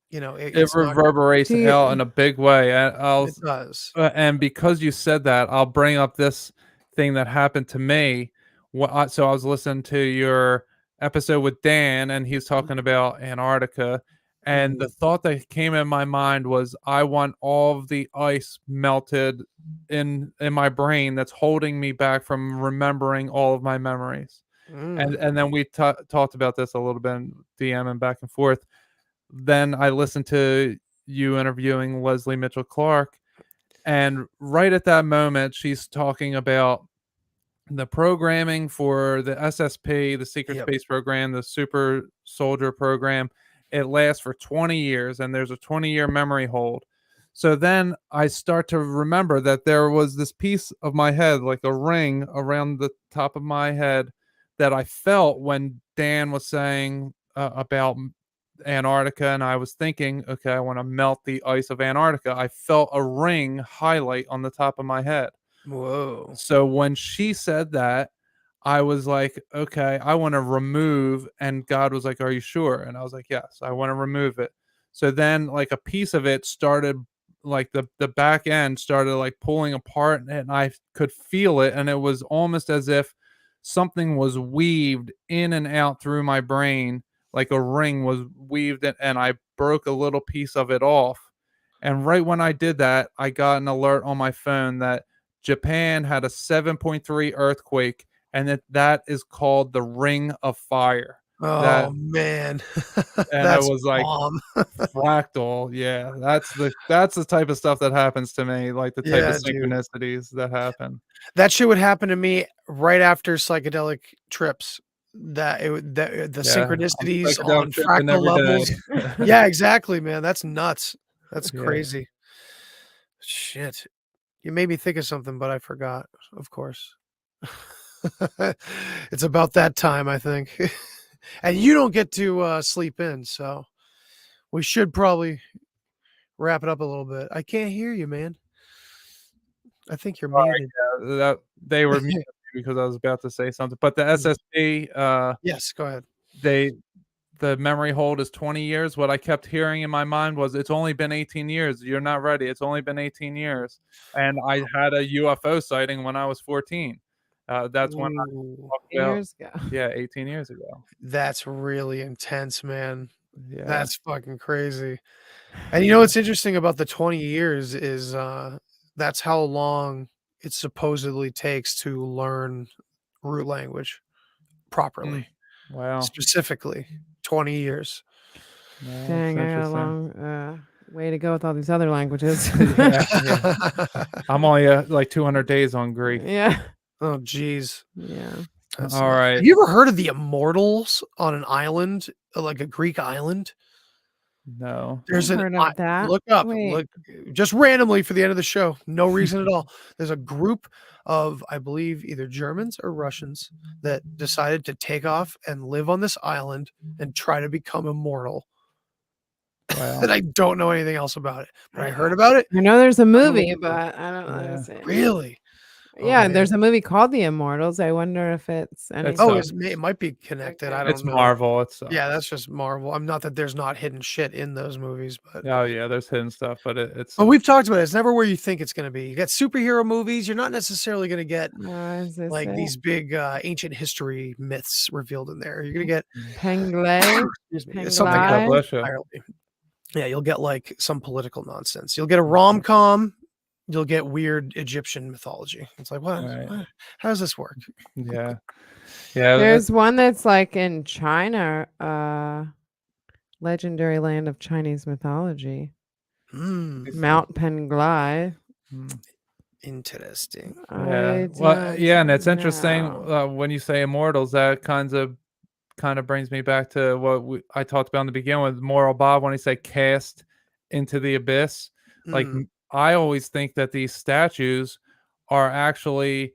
It it's not reverberates Do you out in a big way. it does. And because you said that, I'll bring up this thing that happened to me. So I was listening to your episode with Dan, and he's talking about Antarctica. And the Mhm. thought that came in my mind was, I want all of the ice melted in my brain that's holding me back from remembering all of my memories. Mm. And then we talked about this a little bit in DM and back and forth. Then I listened to you interviewing Leslie Mitchell Clark, and right at that moment, she's talking about the programming for the SSP, the Secret Yep. Space Program, the Super Soldier Program. It lasts for 20 years, and there's a 20-year memory hold. So then I start to remember that there was this piece of my head, like a ring around the top of my head, that I felt when Dan was saying about Antarctica. And I was thinking, okay, I want to melt the ice of Antarctica. I felt a ring highlight on the top of my head. Whoa. So when she said that, I was like, okay, I want to remove. And God was like, are you sure? And I was like, yes, I want to remove it. So then, like, a piece of it started, like, the back end started like pulling apart, and I could feel it. And it was almost as if something was weaved in and out through my brain, like a ring was weaved in, and I broke a little piece of it off. And right when I did that, I got an alert on my phone that Japan had a 7.3 earthquake, and that is called the Ring of Fire. That Oh man, and I that's was like, bomb. fractal, yeah, that's the type of stuff that happens to me, like the type of Yeah, dude. synchronicities that happen. That shit would happen to me right after psychedelic trips. The Yeah, I'm synchronicities psychedelic on tripping fractal every day. levels. Yeah, exactly, man. That's nuts. That's Yeah. crazy. Shit. You made me think of something, but I forgot, of course. It's about that time, I think. And you don't get to sleep in, so we should probably wrap it up a little bit. I can't hear you, man. I think you're Sorry, muted. yeah, that they were muting me because I was about to say something, but the SSD, Yes, go ahead. they the memory hold is 20 years. What I kept hearing in my mind was, "It's only been 18 years. You're not ready. It's only been 18 years." And I had a UFO sighting when I was 14. That's when I Ooh, talked about Years ago. yeah, 18 years ago. that's really intense, man. Yeah. That's fucking crazy. And you know what's interesting about the 20 years is that's how long it supposedly takes to learn root language properly. Mm. Wow. Specifically, 20 years. Yeah, that's Dang, I got a interesting. long way to go with all these other languages. Yeah, yeah. I'm only, like 200 days on Greek. Yeah. Oh, geez. Yeah. That's All nuts. right. Have you ever heard of the immortals on an island, like a Greek island? No. There's I've an heard of that. look up, Wait. look just randomly for the end of the show, no reason at all. There's a group of, I believe, either Germans or Russians that decided to take off and live on this island and try to become immortal. Wow. And I don't know anything else about it, but I heard about it. I know there's a don't know movie, what but I don't know. Yeah. Is it- Really? Oh, Yeah, man. there's a movie called The Immortals. I wonder if it's anything. Oh, sucks. it might be connected. I don't It's know. Marvel. It's Yeah, that's just Marvel. I'm not that there's not hidden shit in those movies, but oh yeah, there's hidden stuff, but it's but we've talked about it. It's never where you think it's going to be. You got superhero movies. You're not necessarily going to get Is this like it? these big ancient history myths revealed in there. You're going to get Penglay? excuse me, Penglai? something God bless you. entirely. Yeah, you'll get like some political nonsense. You'll get a rom-com. You'll get weird Egyptian mythology. It's like, what? Right. What? How does this work? Yeah. Yeah. There's one that's like in China, legendary land of Chinese mythology. Mount Penglai. Interesting. Yeah. I Well, yeah, and it's don't interesting know. when you say immortals. That kind of brings me back to what I talked about in the beginning with Moral Bob when he said cast into the abyss. Like I always think that these statues are actually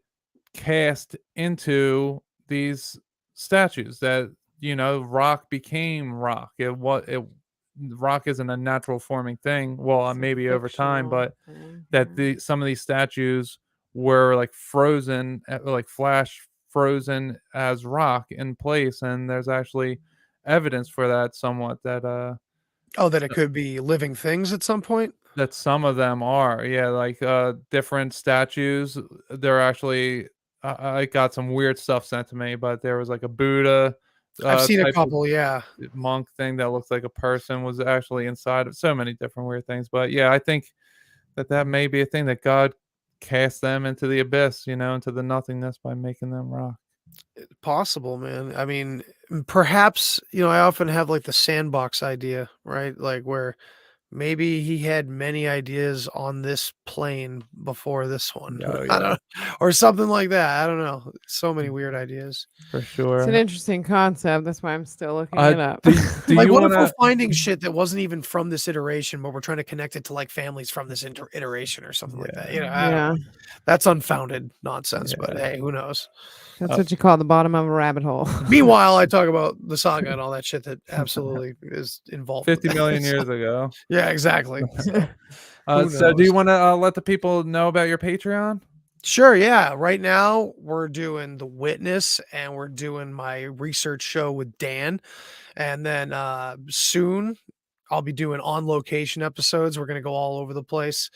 cast into these statues that rock became rock. Rock isn't a natural forming thing. Well, It's a maybe over time, fictional but thing, that yeah. some of these statues were like frozen, like flash frozen as rock in place, and there's actually evidence for that somewhat that Oh, that it could be living things at some point? that some of them are, yeah, like different statues. They're actually I got some weird stuff sent to me, but there was like a Buddha I've seen a type of couple, yeah. monk thing that looks like a person was actually inside of so many different weird things. But yeah, I think that may be a thing that God cast them into the abyss, into the nothingness by making them rock. Possible, man. I mean, perhaps, I often have like the sandbox idea, right? Like where maybe he had many ideas on this plane before this one. Oh, I yeah. don't or something like that. I don't know. So many weird ideas. For It's sure. an interesting concept. That's why I'm still looking it up. Do Like, you what if want we're to? finding shit that wasn't even from this iteration, but we're trying to connect it to like families from this iteration or something like that? I don't Yeah. know. That's unfounded nonsense, but hey, who knows? That's what you call the bottom of a rabbit hole. Meanwhile, I talk about the saga and all that shit that absolutely is involved. with 50 million that. years ago. Yeah, exactly. So, So do you want to let the people know about your Patreon? sure, yeah. Right now, we're doing The Witness and we're doing my research show with Dan. And then soon, I'll be doing on location episodes. We're going to go all over the place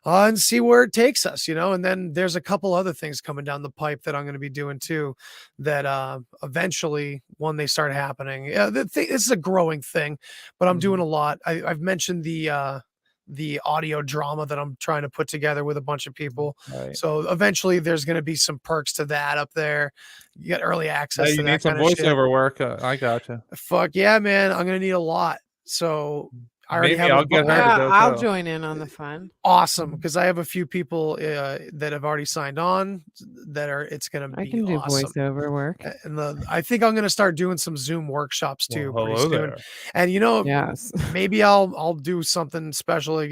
and see where it takes us, and then there's a couple other things coming down the pipe that I'm going to be doing too, that eventually when they start happening, this is a growing thing, but I'm doing a lot. I've mentioned the audio drama that I'm trying to put together with a bunch of people. Right. So eventually there's going to be some perks to that up there. You get early access Yeah, to you that need some kind of shit. voiceover work. I gotcha. Fuck yeah, man. I'm going to need a lot. So I already Maybe have I'll get her to Yeah, do it I'll too. join in on the fun. awesome because I have a few people that have already signed on it's going to I be can do awesome. voiceover work. And I think I'm going to start doing some Zoom workshops too Well, pretty hello soon. there. And Yes. maybe I'll do something special. Like,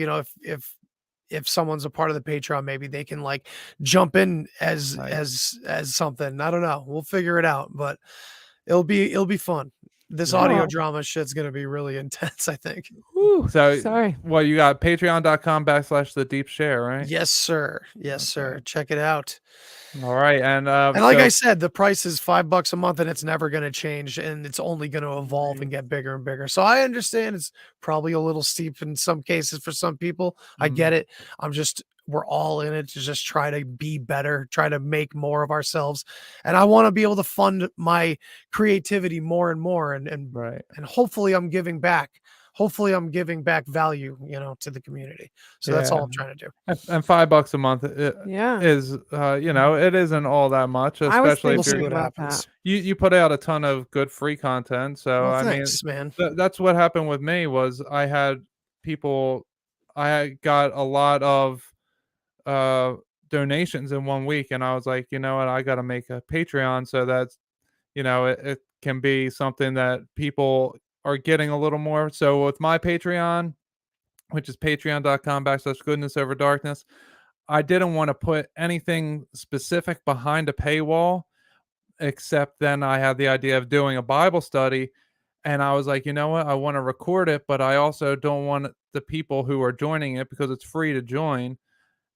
if someone's a part of the Patreon, maybe they can like jump in as Right. as something. I don't know. We'll figure it out, but it'll be fun. This Yeah. audio Cool. drama shit's going to be really intense, I think. Whew, So, sorry. well, you got patreon.com/the deep share, right? Yes, sir. Yes, sir. Check it out. All right. And like I so said, the price is $5 a month and it's never going to change and it's only going to evolve and get bigger and bigger. So I understand it's probably a little steep in some cases for some people. I get it. We're all in it to just try to be better, try to make more of ourselves. And I want to be able to fund my creativity more and more. And right. hopefully I'm giving back. Hopefully I'm giving back value, to the community. So that's all I'm trying to do. And $5 a month Yeah. is it isn't all that much, I was especially if We'll see thinking what about happens. that. you put out a ton of good free content. So Well, I mean, thanks, man. that's what happened with me was I got a lot of donations in 1 week, and I was like, you know what, I got to make a Patreon so that's it can be something that people are getting a little more. So with my Patreon, which is patreon.com/goodness over darkness, I didn't want to put anything specific behind a paywall, except then I had the idea of doing a Bible study. And I was like, you know what? I want to record it, but I also don't want the people who are joining it because it's free to join.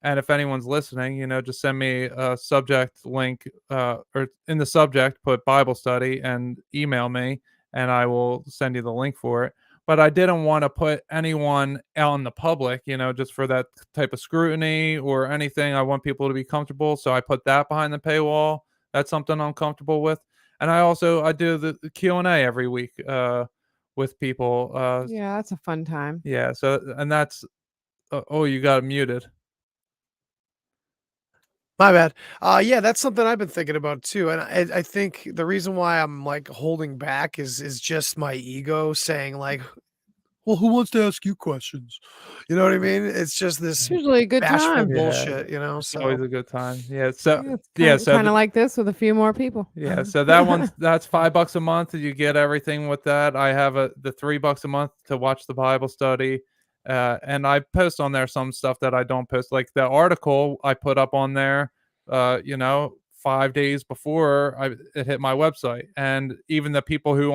And if anyone's listening, just send me a subject link or in the subject, put Bible study and email me, and I will send you the link for it. But I didn't want to put anyone out in the public, just for that type of scrutiny or anything. I want people to be comfortable. So I put that behind the paywall. That's something I'm comfortable with. And I do the Q&A every week with people. Yeah, that's a fun time. Yeah. So, and that's, oh, you got muted. My bad. Yeah, that's something I've been thinking about too. And I think the reason why I'm like holding back is just my ego saying like, well, who wants to ask you questions? You know what I mean? It's just this It's usually a good bashful time. bullshit, It's always so a good time. Yeah. So Yeah, yeah. it's So kind of like this with a few more people. yeah. So that's $5 a month. You get everything with that. I have the $3 a month to watch the Bible study. And I post on there some stuff that I don't post, like the article I put up on there, 5 days before it hit my website. And even the people who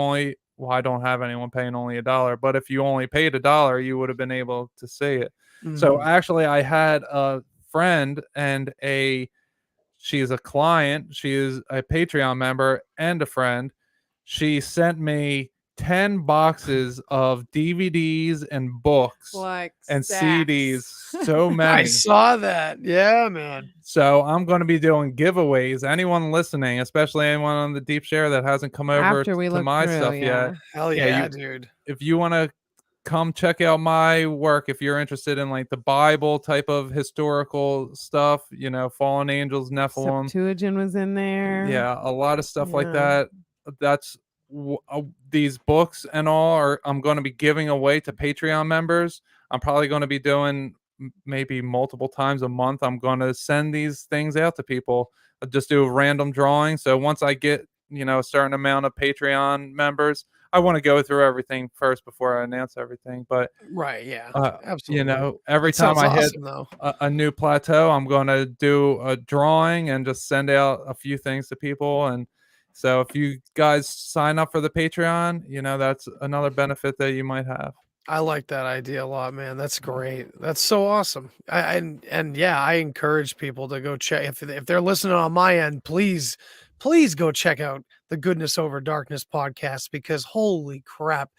I don't have anyone paying only $1, but if you only paid $1, you would have been able to see it. So actually I had a friend and she's a client. She is a Patreon member and a friend. She sent me 10 boxes of DVDs and books Like and stacks. CDs. So I many. saw that. Yeah, man. So I'm going to be doing giveaways. Anyone listening, especially anyone on the deep share that hasn't come over After we to look my through, stuff yeah. yet. Hell yeah, dude. If you want to come check out my work, if you're interested in like the Bible type of historical stuff, fallen angels, Nephilim, Septuagint was in there. yeah, a lot of stuff like Yeah. that. That's these books and all I'm going to be giving away to Patreon members. I'm probably going to be doing maybe multiple times a month. I'm going to send these things out to people. I'll just do a random drawing. So once I get a certain amount of Patreon members, I want to go through everything first before I announce everything. But Right, yeah. Absolutely. every That time sounds I hit awesome, though. a new plateau, I'm going to do a drawing and just send out a few things to people. And so if you guys sign up for the Patreon, that's another benefit that you might have. I like that idea a lot, man. That's great. That's so awesome. And yeah, I encourage people to go check if they're listening on my end, please please go check out the Goodness Over Darkness podcast, because holy crap,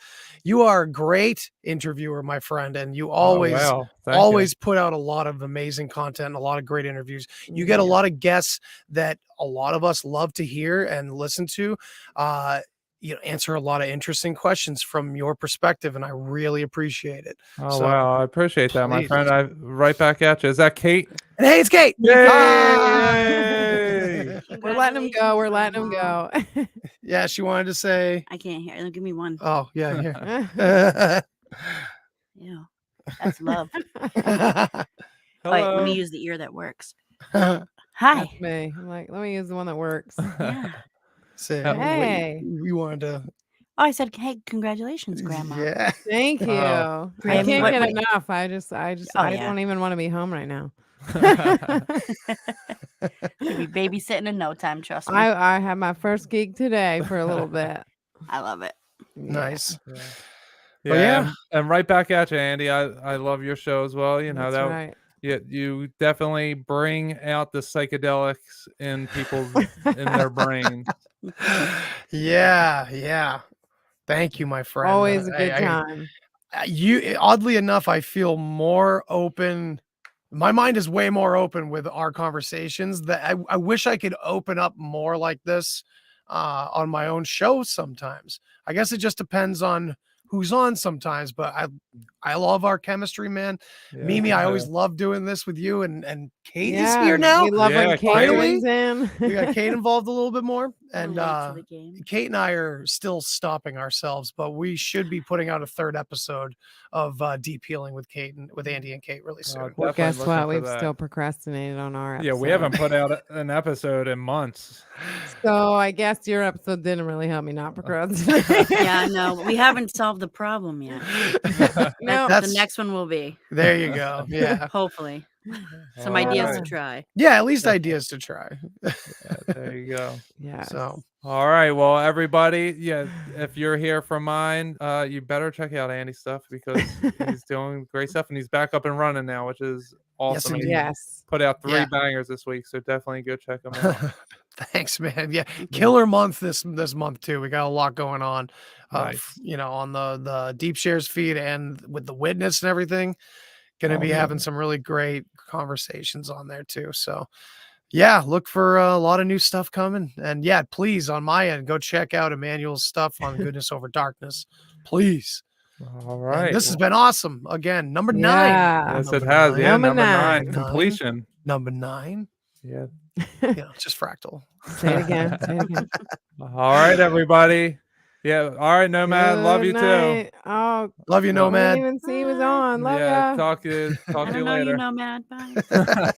you are a great interviewer, my friend, and you always wow. Thank always put out a lot of amazing content and a lot of great interviews. You get a lot of guests that a lot of us love to hear and listen to. Answer a lot of interesting questions from your perspective, and I really appreciate it. Oh, wow. I appreciate that, my friend. I right back at you. Is that Kate? And hey, it's Kate. Yay! We're letting him go. We're letting him go. Yeah, she wanted to say. I can't hear. Give me one. Oh, yeah, here. Yeah, that's love. Hello. Let me use the ear that works. Hi. Hi. That's me. I'm like, let me use the one that works. Yeah. Say, hey. We wanted to. Oh, I said, hey, congratulations, Grandma. Yeah. Thank you. I Grandma. can't get enough. I don't even want to be home right now. You'll be babysitting in no time, trust me. I had my first gig today for a little bit. I love it. Nice. Yeah. And right back at you, Andy. I love your show as well. You know, That's right. You definitely bring out the psychedelics in people's in their brains. Yeah. Thank you, my friend. Always a good time. Oddly enough, I feel more open. My mind is way more open with our conversations. That I wish I could open up more like this on my own show sometimes. I guess it just depends on who's on sometimes, but I love our chemistry, man. Mimi, I always love doing this with you, and Kate is here now. We love when Kate comes in. We got Kate involved a little bit more, and Relate to the game. Kate and I are still stopping ourselves, but we should be putting out a third episode of Deep Healing with Andy and Kate really soon. Well, guess what? We've still procrastinated on our episode. Yeah, we haven't put out an episode in months. So I guess your episode didn't really help me not procrastinate. Yeah, no, we haven't solved the problem yet. No, the next one will be. There you go. Yeah. Hopefully. Some ideas to try. Yeah, at least ideas to try. There you go. Yeah. So all right, well, everybody, if you're here for mine, you better check out Andy's stuff, because he's doing great stuff, and he's back up and running now, which is awesome. Yes. Put out 3 bangers this week, so definitely go check them out. Thanks, man. Yeah, killer month this month too. We got a lot going on. Nice. On the Deep Shares feed and with the Witness and everything. Gonna be having some really great conversations on there too. So yeah, look for a lot of new stuff coming. And yeah, please, on my end, go check out Emmanuel's stuff on Goodness Over Darkness. Please. All right. And this has been awesome. Again, number 9. Yes, it has. Yeah, number 9. Completion. Number 9. Yeah. Just fractal. Say it again. Say it again. All right, everybody. Yeah. All right, Nomad. Love you too. Oh, love you, Nomad. I didn't even see he was on. Love yeah. ya. Talk to you later. Nomad. Bye.